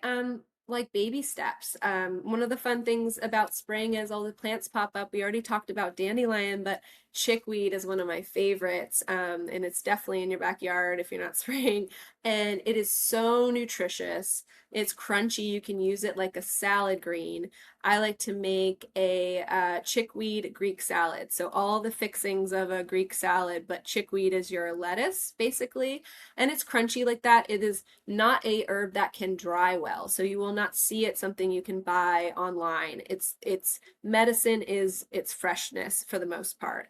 S1: like baby steps. One of the fun things about spring is all the plants pop up. We already talked about dandelion, but chickweed is one of my favorites. And it's definitely in your backyard if you're not spraying. And it is so nutritious. It's crunchy. You can use it like a salad green. I like to make a chickweed Greek salad. So all the fixings of a Greek salad, but chickweed is your lettuce, basically. And it's crunchy like that. It is not a herb that can dry well. So you will not see it something you can buy online. It's medicine is its freshness for the most part.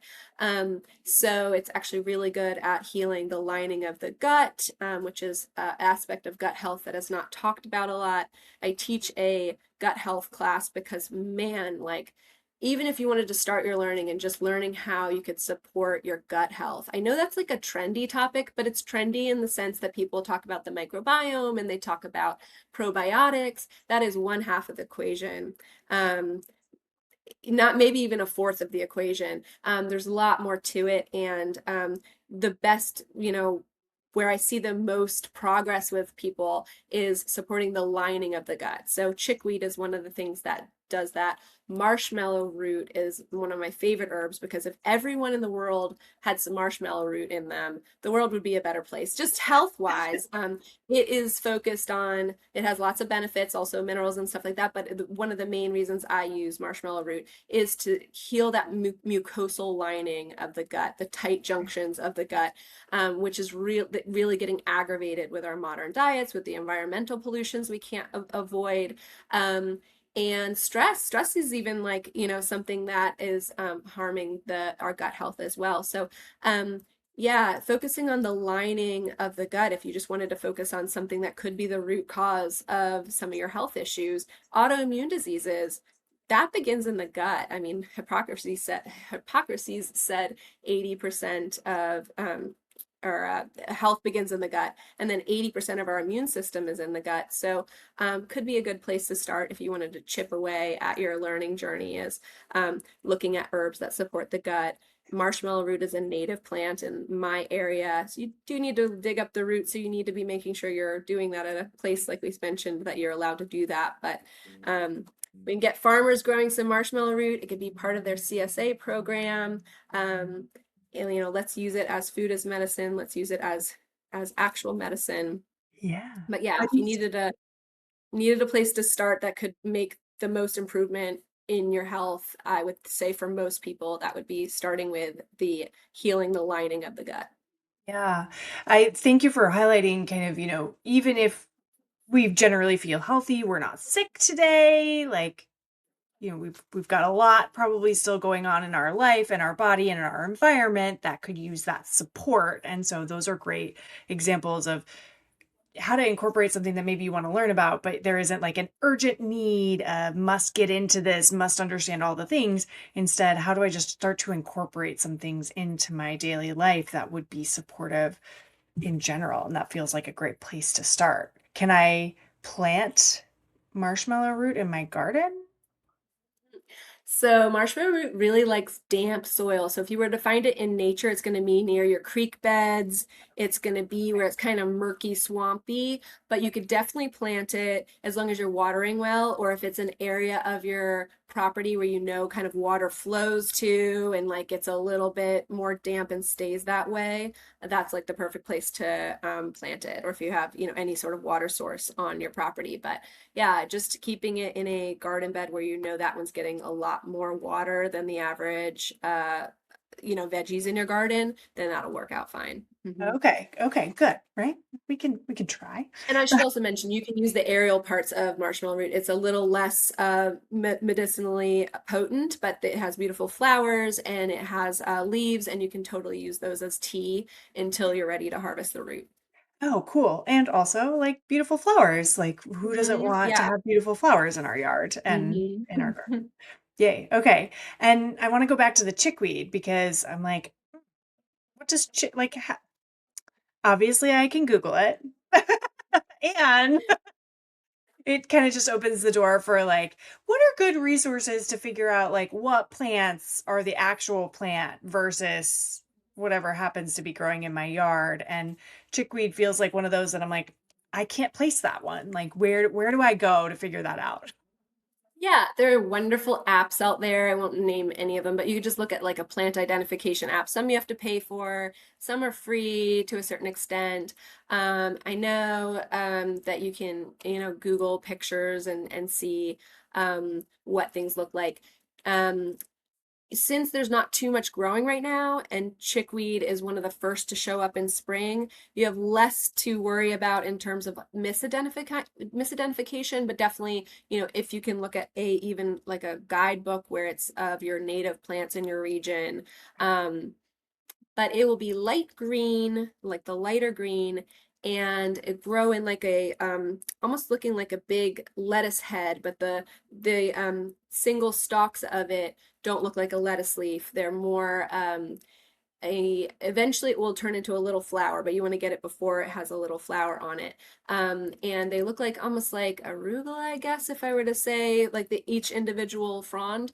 S1: So it's actually really good at healing the lining of the gut, which is an aspect of gut health that is not talked about a lot. I teach a gut health class because, man, like, even if you wanted to start your learning and just learning how you could support your gut health. I know that's like a trendy topic, but it's trendy in the sense that people talk about the microbiome and they talk about probiotics. That is one half of the equation. Um, Not maybe even a fourth of the equation. There's a lot more to it. And the best, where I see the most progress with people is supporting the lining of the gut. So chickweed is one of the things that does that. Marshmallow root is one of my favorite herbs because if everyone in the world had some marshmallow root in them, the world would be a better place. Just health wise, it is focused on, it has lots of benefits, also minerals and stuff like that. But one of the main reasons I use marshmallow root is to heal that mucosal lining of the gut, the tight junctions of the gut, which is really getting aggravated with our modern diets, with the environmental pollutions we can't avoid. And stress is even like, something that is harming our gut health as well. So yeah, focusing on the lining of the gut, if you just wanted to focus on something that could be the root cause of some of your health issues, autoimmune diseases, that begins in the gut. I mean, Hippocrates said 80% of health begins in the gut, and then 80% of our immune system is in the gut. So could be a good place to start if you wanted to chip away at your learning journey, is looking at herbs that support the gut. Marshmallow root is a native plant in my area, so you do need to dig up the root, so you need to be making sure you're doing that at a place like we mentioned that you're allowed to do that. But we can get farmers growing some marshmallow root. It could be part of their CSA program. And, let's use it as food as medicine. Let's use it as actual medicine.
S2: Yeah.
S1: But yeah, if you needed a place to start that could make the most improvement in your health, I would say for most people that would be starting with the healing the lining of the gut.
S2: Yeah. I thank you for highlighting kind of, even if we generally feel healthy, we're not sick today, like, we've got a lot probably still going on in our life and our body and in our environment that could use that support. And so those are great examples of how to incorporate something that maybe you want to learn about, but there isn't like an urgent need, must get into this, must understand all the things. Instead, how do I just start to incorporate some things into my daily life that would be supportive in general? And that feels like a great place to start. Can I plant marshmallow root in my garden?
S1: So marshmallow root really likes damp soil. So if you were to find it in nature, it's going to be near your creek beds. It's going to be where it's kind of murky, swampy, but you could definitely plant it as long as you're watering well, or if it's an area of your property where kind of water flows to and like it's a little bit more damp and stays that way, that's like the perfect place to plant it. Or if you have, any sort of water source on your property. But yeah, just keeping it in a garden bed where that one's getting a lot more water than the average veggies in your garden, then that'll work out fine.
S2: Okay. Okay, good. Right? We can try.
S1: And I should also mention you can use the aerial parts of marshmallow root. It's a little less medicinally potent, but it has beautiful flowers and it has leaves, and you can totally use those as tea until you're ready to harvest the root.
S2: Oh, cool. And also like beautiful flowers. Like who doesn't want to
S1: Yeah.
S2: have beautiful flowers in our yard and in our garden?
S1: Mhm.
S2: Yay. Okay. And I want to go back to the chickweed because I'm like, what does obviously I can Google it. And it kind of just opens the door for like, what are good resources to figure out like what plants are the actual plant versus whatever happens to be growing in my yard. And chickweed feels like one of those that I'm like, I can't place that one. Like where do I go to figure that out?
S1: Yeah, there are wonderful apps out there. I won't name any of them, but you can just look at like a plant identification app. Some you have to pay for, some are free to a certain extent. I know that you can, Google pictures and see what things look like. Um, since there's not too much growing right now and chickweed is one of the first to show up in spring, you have less to worry about in terms of misidentification, but definitely, if you can look at even like a guidebook where it's of your native plants in your region, but it will be light green, like the lighter green, and it grow in like a almost looking like a big lettuce head, but the single stalks of it don't look like a lettuce leaf. They're more eventually it will turn into a little flower, but you want to get it before it has a little flower on it. And they look like almost like arugula, I guess, if I were to say like each individual frond.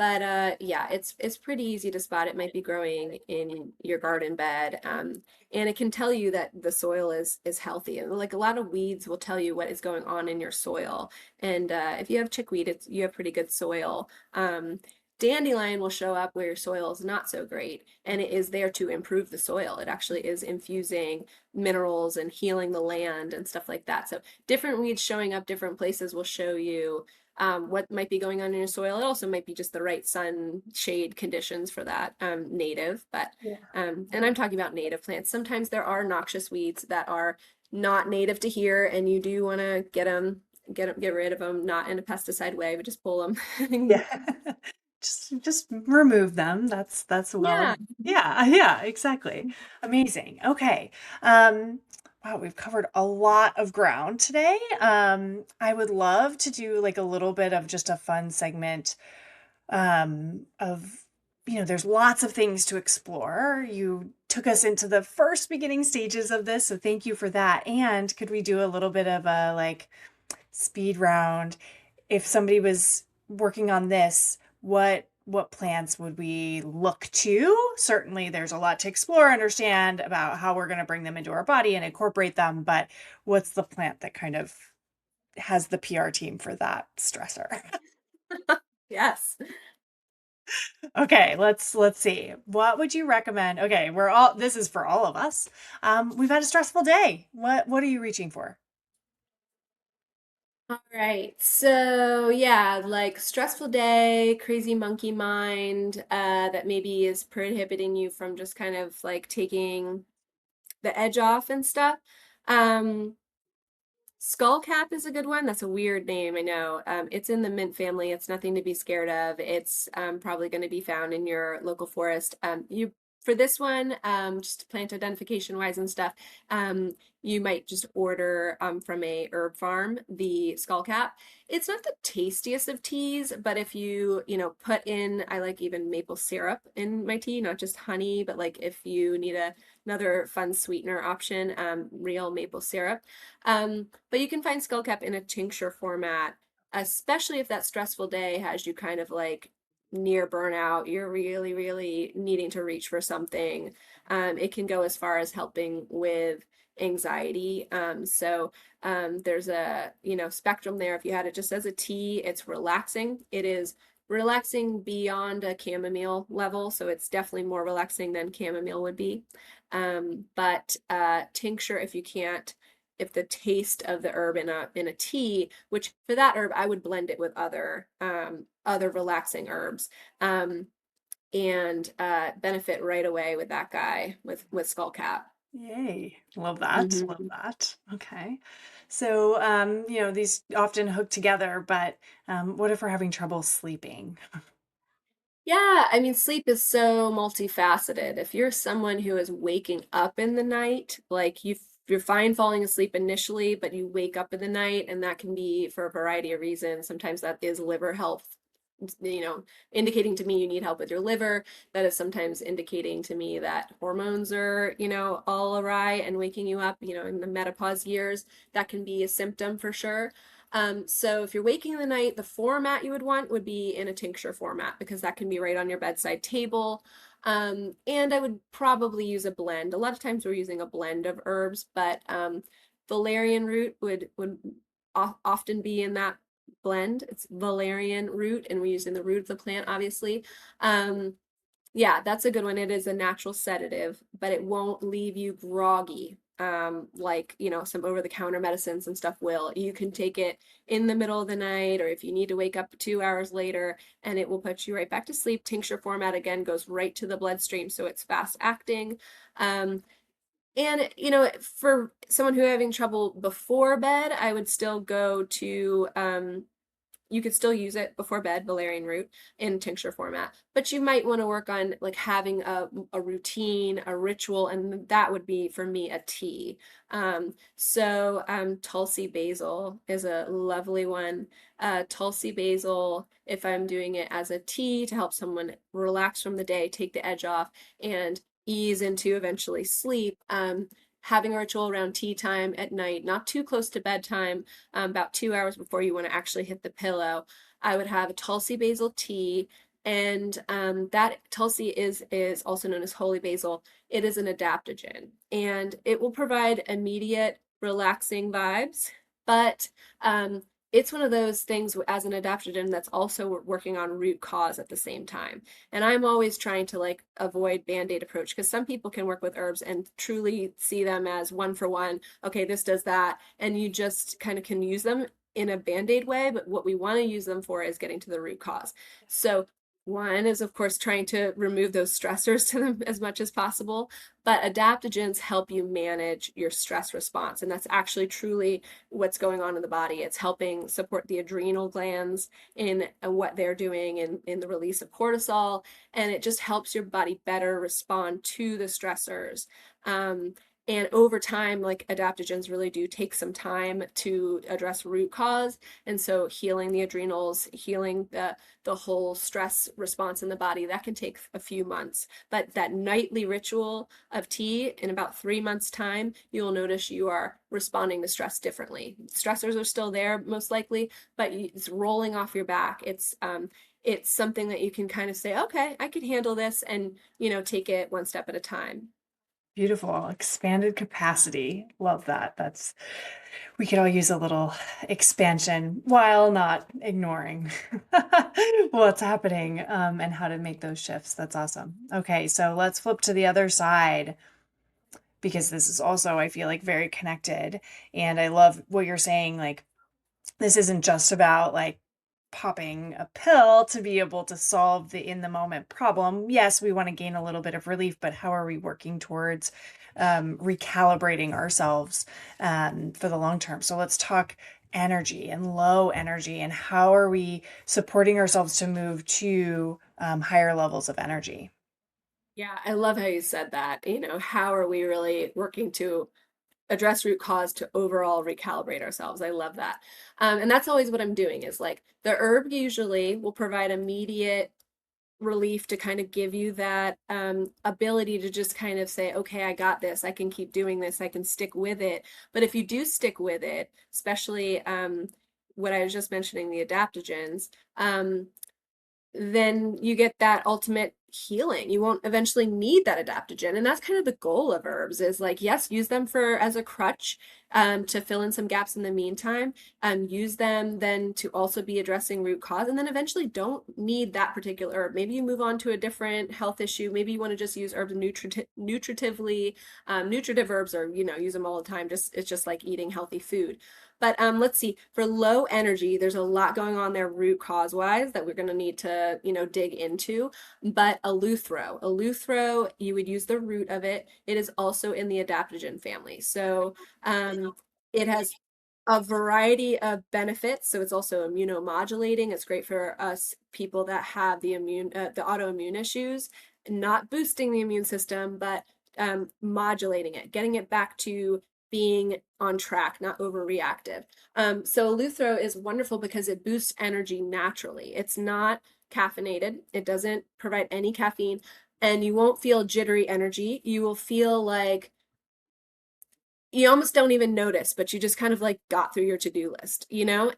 S1: But yeah, it's pretty easy to spot. It might be growing in your garden bed, and it can tell you that the soil is healthy. And like a lot of weeds will tell you what is going on in your soil. And if you have chickweed, you have pretty good soil. Dandelion will show up where your soil is not so great, and it is there to improve the soil. It actually is infusing minerals and healing the land and stuff like that. So different weeds showing up different places will show you what might be going on in your soil. It also might be just the right sun shade conditions for that native. But
S2: Yeah.
S1: and I'm talking about native plants. Sometimes there are noxious weeds that are not native to here, and you do want to get rid of them, not in a pesticide way, but just pull them.
S2: Yeah. Just remove them. That's well.
S1: Yeah.
S2: Yeah, yeah, exactly. Amazing. Okay. Um, wow, we've covered a lot of ground today. I would love to do like a little bit of just a fun segment of, there's lots of things to explore. You took us into the first beginning stages of this, so thank you for that. And could we do a little bit of a like speed round? If somebody was working on this, what plants would we look to? Certainly there's a lot to explore, understand about how we're going to bring them into our body and incorporate them, but what's the plant that kind of has the PR team for that stressor?
S1: Yes.
S2: Okay, let's see. What would you recommend? Okay, this is for all of us. We've had a stressful day. What are you reaching for?
S1: All right. So yeah, like stressful day, crazy monkey mind, that maybe is prohibiting you from just kind of like taking the edge off and stuff. Um, Skullcap is a good one. That's a weird name, I know. It's in the mint family. It's nothing to be scared of. It's probably going to be found in your local forest. You for this one, just plant identification wise and stuff, you might just order from a herb farm the skullcap. It's not the tastiest of teas, but if put in, I like even maple syrup in my tea, not just honey, but like if you need another fun sweetener option, real maple syrup. But you can find skullcap in a tincture format, especially if that stressful day has you kind of like near burnout, you're really, really needing to reach for something. It can go as far as helping with anxiety. There's a, spectrum there. If you had it just as a tea, it's relaxing. It is relaxing beyond a chamomile level, so it's definitely more relaxing than chamomile would be. But tincture, if the taste of the herb in a tea, which for that herb I would blend it with other relaxing herbs, and benefit right away with that guy with skullcap.
S2: Yay. Love that. Love
S1: Mhm.
S2: that. Okay. So, these often hook together, but what if we're having trouble sleeping?
S1: Yeah, I mean, sleep is so multifaceted. If you're someone who is waking up in the night, like you're fine falling asleep initially, but you wake up in the night, and that can be for a variety of reasons. Sometimes that is liver health, you know, indicating to me you need help with your liver. That is sometimes indicating to me that hormones are, all awry and waking you up, in the menopause years. That can be a symptom for sure. So if you're waking in the night, the format you would want would be in a tincture format because that can be right on your bedside table. And I would probably use a blend. A lot of times we're using a blend of herbs, but valerian root would often be in that blend. It's valerian root, and we're using the root of the plant, obviously. Um, yeah, that's a good one. It is a natural sedative, but it won't leave you groggy. Like, some over-the-counter medicines and stuff will. You can take it in the middle of the night, or if you need to wake up 2 hours later, and it will put you right back to sleep. Tincture format again goes right to the bloodstream, so it's fast acting. And for someone who having trouble before bed, I would still go to you could still use it before bed, valerian root in tincture format, but you might want to work on like having a routine, a ritual, and that would be for me a tea. Tulsi basil is a lovely one. Tulsi basil, if I'm doing it as a tea to help someone relax from the day, take the edge off, and ease into eventually sleep. Having a ritual around tea time at night, not too close to bedtime, about 2 hours before you want to actually hit the pillow. I would have a Tulsi basil tea, And that Tulsi is also known as holy basil. It is an adaptogen, and it will provide immediate relaxing vibes, but it's one of those things as an adaptogen that's also working on root cause at the same time. And I'm always trying to like avoid band-aid approach, because some people can work with herbs and truly see them as one for one. Okay, this does that, and you just kind of can use them in a band-aid way, but what we want to use them for is getting to the root cause. So one is, of course, trying to remove those stressors to them as much as possible, but adaptogens help you manage your stress response. And that's actually truly what's going on in the body. It's helping support the adrenal glands in what they're doing in the release of cortisol, and it just helps your body better respond to the stressors. And over time, like adaptogens really do take some time to address root cause. And so healing the adrenals, healing the whole stress response in the body, that can take a few months. But that nightly ritual of tea, in about 3 months' time, you'll notice you are responding to stress differently. Stressors are still there, most likely, but it's rolling off your back. It's something that you can kind of say, okay, I can handle this, and take it one step at a time.
S2: Beautiful. Expanded capacity. Love that. We could all use a little expansion while not ignoring what's happening, and how to make those shifts. That's awesome. Okay, so let's flip to the other side, because this is also, I feel like, very connected. And I love what you're saying. Like, this isn't just about like popping a pill to be able to solve the in the moment problem. Yes, we want to gain a little bit of relief, but how are we working towards recalibrating ourselves for the long term? So let's talk energy and low energy, and how are we supporting ourselves to move to higher levels of energy?
S1: Yeah, I love how you said that. How are we really working to address root cause to overall recalibrate ourselves? I love that. And that's always what I'm doing, is like the herb usually will provide immediate relief to kind of give you that ability to just kind of say, okay, I got this. I can keep doing this. I can stick with it. But if you do stick with it, especially what I was just mentioning, the adaptogens, then you get that ultimate healing. You won't eventually need that adaptogen. And that's kind of the goal of herbs, is like, yes, use them for as a crutch to fill in some gaps in the meantime. Use them then to also be addressing root cause, and then eventually don't need that particular herb. Maybe you move on to a different health issue. Maybe you want to just use herbs nutritively. Nutritive herbs are, use them all the time. It's just like eating healthy food. But let's see, for low energy, there's a lot going on there root cause wise that we're going to need to, dig into. But eleuthero, you would use the root of it. It is also in the adaptogen family. So it has a variety of benefits. So it's also immunomodulating. It's great for us people that have the autoimmune issues, not boosting the immune system, but modulating it, getting it back to being on track, not overreactive. So eleuthero is wonderful because it boosts energy naturally. It's not caffeinated. It doesn't provide any caffeine, and you won't feel jittery energy. You will feel like you almost don't even notice, but you just kind of like got through your to-do list,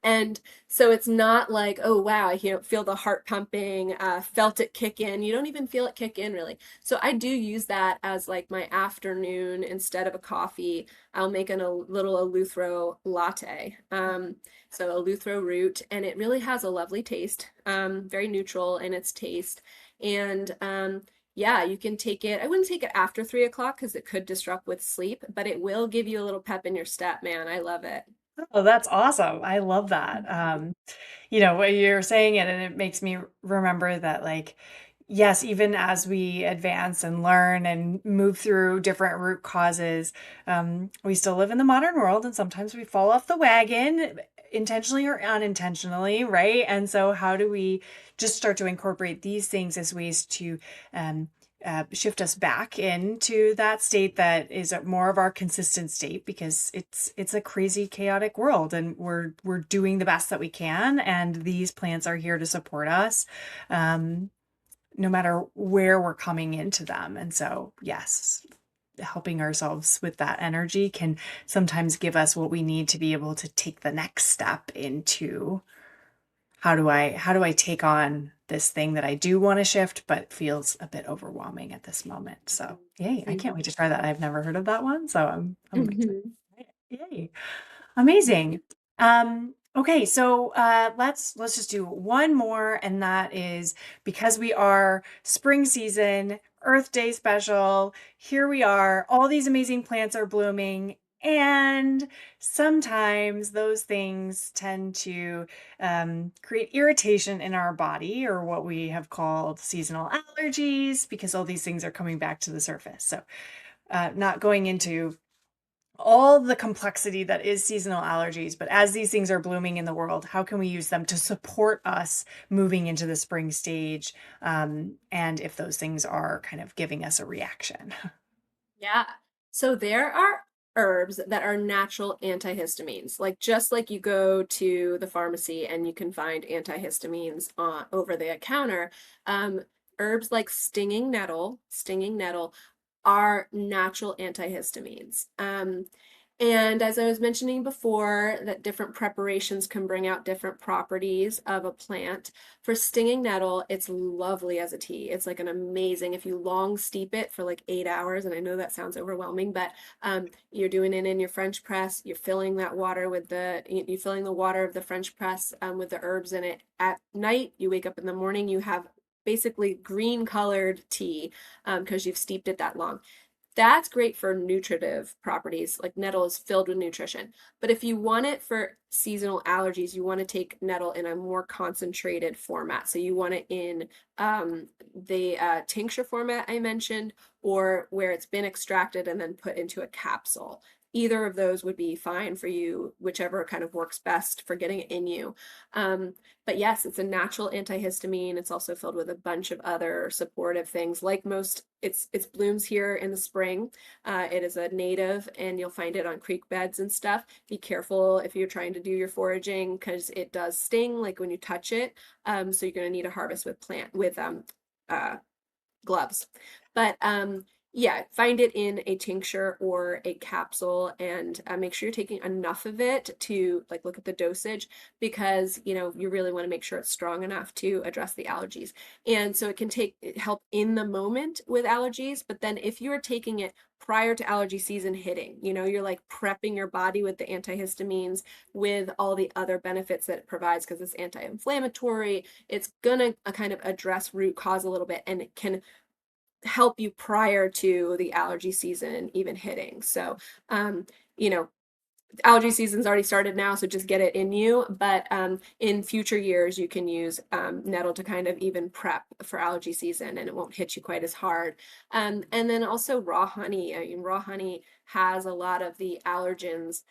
S1: And so it's not like, oh wow, I feel the heart pumping, felt it kick in. You don't even feel it kick in really. So I do use that as like my afternoon instead of a coffee. I'll make a little eleuthero latte. So eleuthero root, and it really has a lovely taste, very neutral in its taste. And yeah, you can take it. I wouldn't take it after 3 o'clock because it could disrupt with sleep, but it will give you a little pep in your step, man. I love it.
S2: Oh, that's awesome. I love that. What you're saying it, and it makes me remember that, like, yes, even as we advance and learn and move through different root causes, we still live in the modern world, and sometimes we fall off the wagon, intentionally or unintentionally, right? And so how do we just start to incorporate these things as ways to shift us back into that state that is more of our consistent state, because it's a crazy, chaotic world, and we're doing the best that we can, and these plants are here to support us, no matter where we're coming into them. And so, yes, helping ourselves with that energy can sometimes give us what we need to be able to take the next step into how do I take on this thing that I do want to shift, but feels a bit overwhelming at this moment. So yay, I can't wait to try that. I've never heard of that one. So I'm excited.
S1: Mhm.
S2: Yay. Amazing. Okay, so let's just do one more, and that is because we are spring season, Earth Day special. Here we are, all these amazing plants are blooming, and sometimes those things tend to create irritation in our body, or what we have called seasonal allergies, because all these things are coming back to the surface. So, not going into all the complexity that is seasonal allergies, but as these things are blooming in the world, how can we use them to support us moving into the spring stage? And if those things are kind of giving us a reaction.
S1: Yeah. So there are herbs that are natural antihistamines. Like just like you go to the pharmacy and you can find antihistamines over the counter, um, herbs like stinging nettle are natural antihistamines. And as I was mentioning before, that different preparations can bring out different properties of a plant. For stinging nettle, it's lovely as a tea. It's like an amazing, if you long steep it for like 8 hours, and I know that sounds overwhelming, but you're doing it in your French press, you're filling that water with you're filling the water of the French press with the herbs in it. At night, you wake up in the morning, you have basically green colored tea because you've steeped it that long. That's great for nutritive properties. Like nettle is filled with nutrition. But if you want it for seasonal allergies, you want to take nettle in a more concentrated format. So you want it in the tincture format I mentioned, or where it's been extracted and then put into a capsule. Either of those would be fine for you, whichever kind of works best for getting it in you. But yes, it's a natural antihistamine. It's also filled with a bunch of other supportive things. Like most, it's blooms here in the spring. It is a native, and you'll find it on creek beds and stuff. Be careful if you're trying to do your foraging because it does sting, like when you touch it. So you're going to need a harvest with uh, gloves. But yeah, find it in a tincture or a capsule, and make sure you're taking enough of it to like look at the dosage, because you really want to make sure it's strong enough to address the allergies. And so it can help in the moment with allergies, but then if you're taking it prior to allergy season hitting, you're like prepping your body with the antihistamines with all the other benefits that it provides, because it's anti-inflammatory, it's gonna kind of address root cause a little bit, and it can help you prior to the allergy season even hitting. So, you know, allergy season's already started now, so just get it in you. But in future years, you can use nettle to kind of even prep for allergy season, and it won't hit you quite as hard. And then also raw honey. I mean, raw honey has a lot of the allergens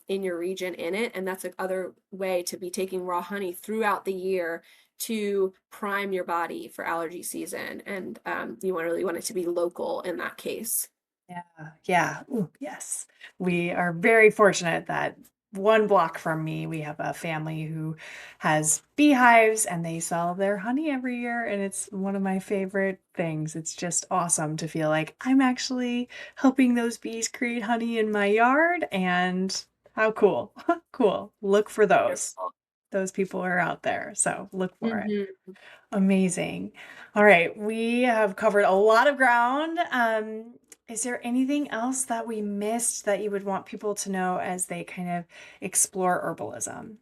S1: in your region in it, and that's another way to be taking raw honey throughout the year to prime your body for allergy season. And you really want it to be local in that case.
S2: Yeah, yeah. Ooh, yes. We are very fortunate that one block from me, we have a family who has beehives, and they sell their honey every year. And it's one of my favorite things. It's just awesome to feel like I'm actually helping those bees create honey in my yard. And how cool. Cool. Look for those.
S1: Wonderful.
S2: Those people are out there. So look for it.
S1: Hmm.
S2: Amazing. All right, we have covered a lot of ground. Is there anything else that we missed that you would want people to know as they kind of explore herbalism?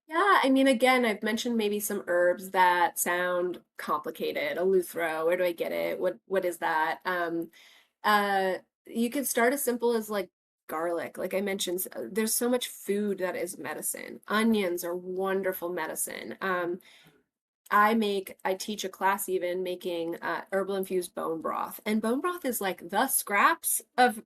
S1: Yeah, I mean, again, I've mentioned maybe some herbs that sound complicated. Eleuthero, where do I get it? What is that? You could start as simple as like garlic. Like I mentioned, there's so much food that is medicine. Onions are wonderful medicine. I teach a class even making herbal infused bone broth. And bone broth is like the scraps of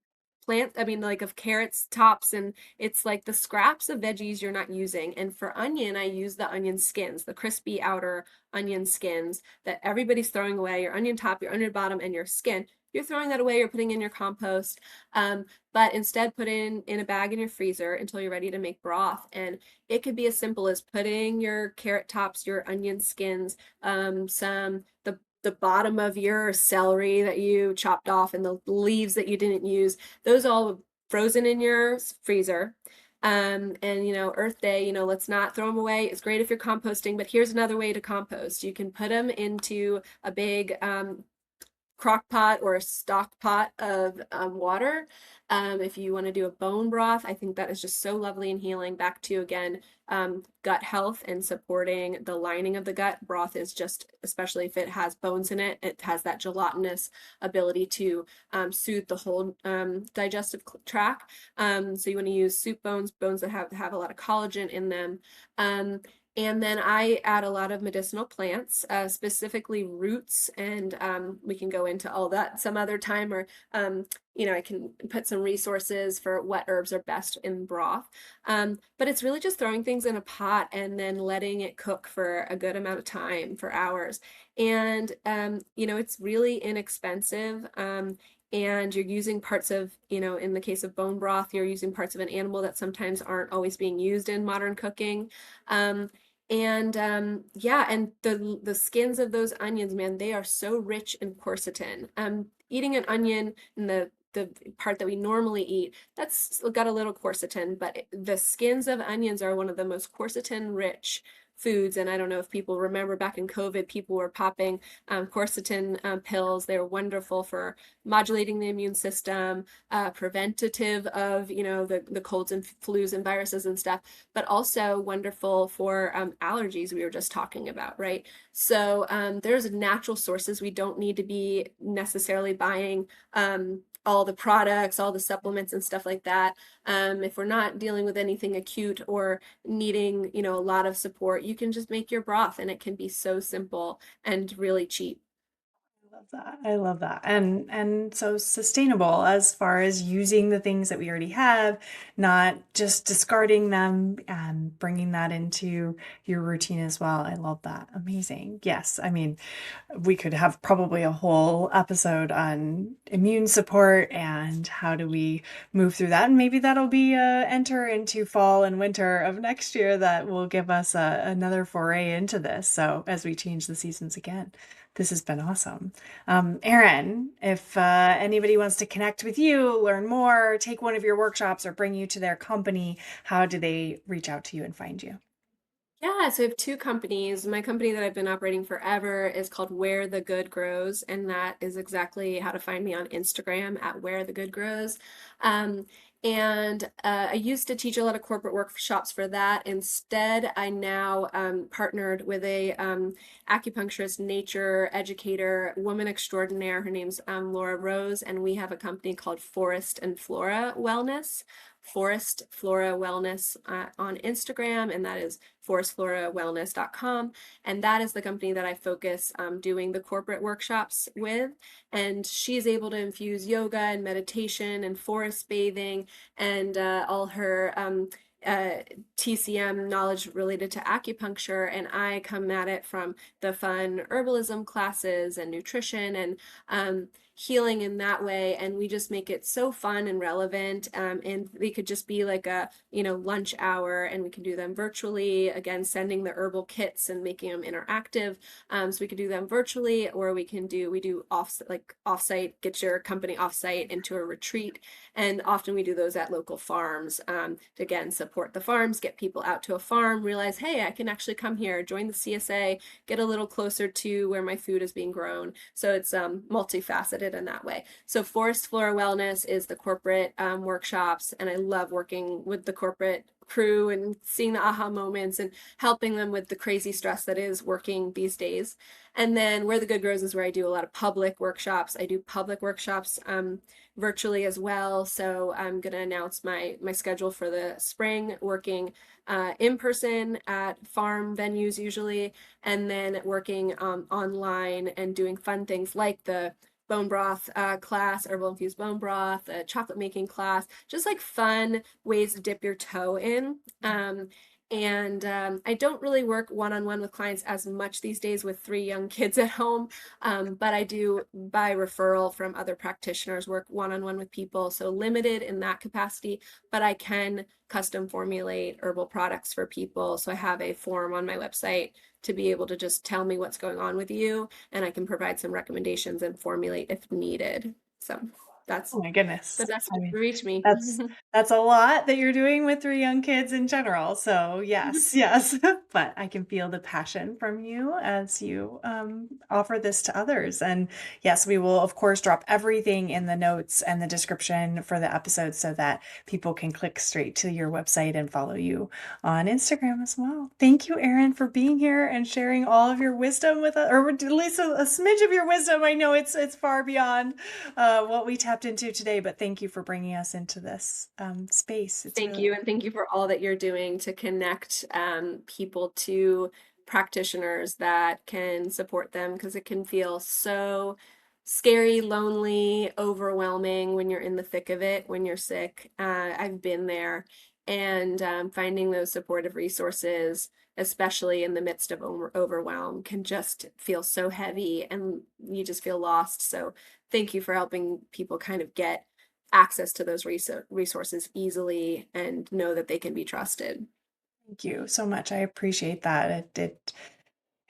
S1: I mean, like of carrots tops, and it's like the scraps of veggies you're not using. And for onion, I use the onion skins, the crispy outer onion skins that everybody's throwing away, your onion top, your onion bottom, and your skin. You're throwing that away, you're putting in your compost. But instead put in a bag in your freezer until you're ready to make broth. And it could be as simple as putting your carrot tops, your onion skins, some the bottom of your celery that you chopped off, and the leaves that you didn't use. Those all frozen in your freezer. And, Earth Day, let's not throw them away. It's great if you're composting, but here's another way to compost. You can put them into a big crock pot or a stock pot of water. If you want to do a bone broth, I think that is just so lovely and healing. Back to, again, gut health and supporting the lining of the gut. Broth is just, especially if it has bones in it, it has that gelatinous ability to soothe the whole digestive tract. So you want to use soup bones, bones that have a lot of collagen in them. And then I add a lot of medicinal plants, specifically roots, and we can go into all that some other time, or I can put some resources for what herbs are best in broth. But it's really just throwing things in a pot and then letting it cook for a good amount of time, for hours. And it's really inexpensive. And you're using parts of, in the case of bone broth, you're using parts of an animal that sometimes aren't always being used in modern cooking. Yeah, and the skins of those onions, man, they are so rich in quercetin. Eating an onion in the part that we normally eat, that's got a little quercetin, but the skins of onions are one of the most quercetin rich foods. And I don't know if people remember back in COVID, people were popping quercetin pills. They were wonderful for modulating the immune system, preventative of, the colds and flus and viruses and stuff, but also wonderful for allergies we were just talking about, right? So there's natural sources. We don't need to be necessarily buying all the products, all the supplements and stuff like that. If we're not dealing with anything acute or needing, a lot of support, you can just make your broth, and it can be so simple and really cheap.
S2: Love that. I love that. And so sustainable as far as using the things that we already have, not just discarding them and bringing that into your routine as well. I love that. Amazing. Yes. I mean, we could have probably a whole episode on immune support and how do we move through that. And maybe that'll be enter into fall and winter of next year that will give us another foray into this. So as we change the seasons again. This has been awesome. Erin, if anybody wants to connect with you, learn more, take one of your workshops, or bring you to their company, how do they reach out to you and find you?
S1: Yeah, so I have two companies. My company that I've been operating forever is called Where the Good Grows, and that is exactly how to find me on Instagram at Where the Good Grows. I used to teach a lot of corporate workshops for that. Instead, I now partnered with a acupuncturist, nature educator, woman extraordinaire. Her name's Laura Rose, and we have a company called Forest and Flora Wellness. Forest Flora Wellness on Instagram, and that is forestflorawellness.com. And that is the company that I focus doing the corporate workshops with. And she's able to infuse yoga and meditation and forest bathing and all her TCM knowledge related to acupuncture, and I come at it from the fun herbalism classes and nutrition and healing in that way, and we just make it so fun and relevant. And they could just be like a lunch hour, and we can do them virtually, again sending the herbal kits and making them interactive. So we could do them virtually, or we do offsite, get your company offsite into a retreat, and often we do those at local farms to again support the farms, get people out to a farm, realize, hey, I can actually come here, join the CSA, get a little closer to where my food is being grown. So it's multifaceted in that way. So Forest Flora Wellness is the corporate workshops, and I love working with the corporate crew and seeing the aha moments and helping them with the crazy stress that is working these days. And then Where the Good Grows is where I do a lot of public workshops. I do public workshops virtually as well. So I'm going to announce my schedule for the spring, working in person at farm venues usually, and then working online and doing fun things like the bone broth class, herbal infused bone broth, a chocolate making class, just like fun ways to dip your toe in. I don't really work one-on-one with clients as much these days with 3 young kids at home, but I do, by referral from other practitioners, work one-on-one with people, so limited in that capacity, but I can custom formulate herbal products for people. So I have a form on my website to be able to just tell me what's going on with you, and I can provide some recommendations and formulate if needed. So That's
S2: Oh my goodness.
S1: the best
S2: I
S1: way
S2: mean,
S1: to reach me.
S2: that's that's a lot that you're doing with 3 young kids in general. So yes, yes. But I can feel the passion from you as you offer this to others. And yes, we will of course drop everything in the notes and the description for the episode so that people can click straight to your website and follow you on Instagram as well. Thank you, Erin, for being here and sharing all of your wisdom with us, or at least a smidge of your wisdom. I know it's far beyond what we tapped into today, but thank you for bringing us into this space. It's
S1: Thank
S2: really
S1: you, and thank you for all that you're doing to connect people to practitioners that can support them because it can feel so scary, lonely, overwhelming when you're in the thick of it, when you're sick. I've been there, and finding those supportive resources, especially in the midst of overwhelm, can just feel so heavy and you just feel lost. So, thank you for helping people kind of get access to those resources easily and know that they can be trusted.
S2: thank you so much. I appreciate that.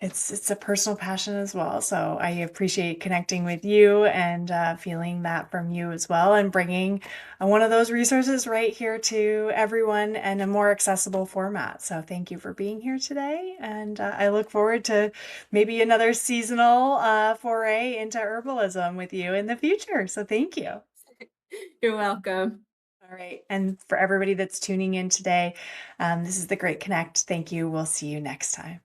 S2: It's a personal passion as well. So I appreciate connecting with you and feeling that from you as well, and bringing one of those resources right here to everyone in a more accessible format. So thank you for being here today, and I look forward to maybe another seasonal foray into herbalism with you in the future. So thank you.
S1: You're welcome.
S2: All right, and for everybody that's tuning in today, this is the Great Connect. Thank you. We'll see you next time.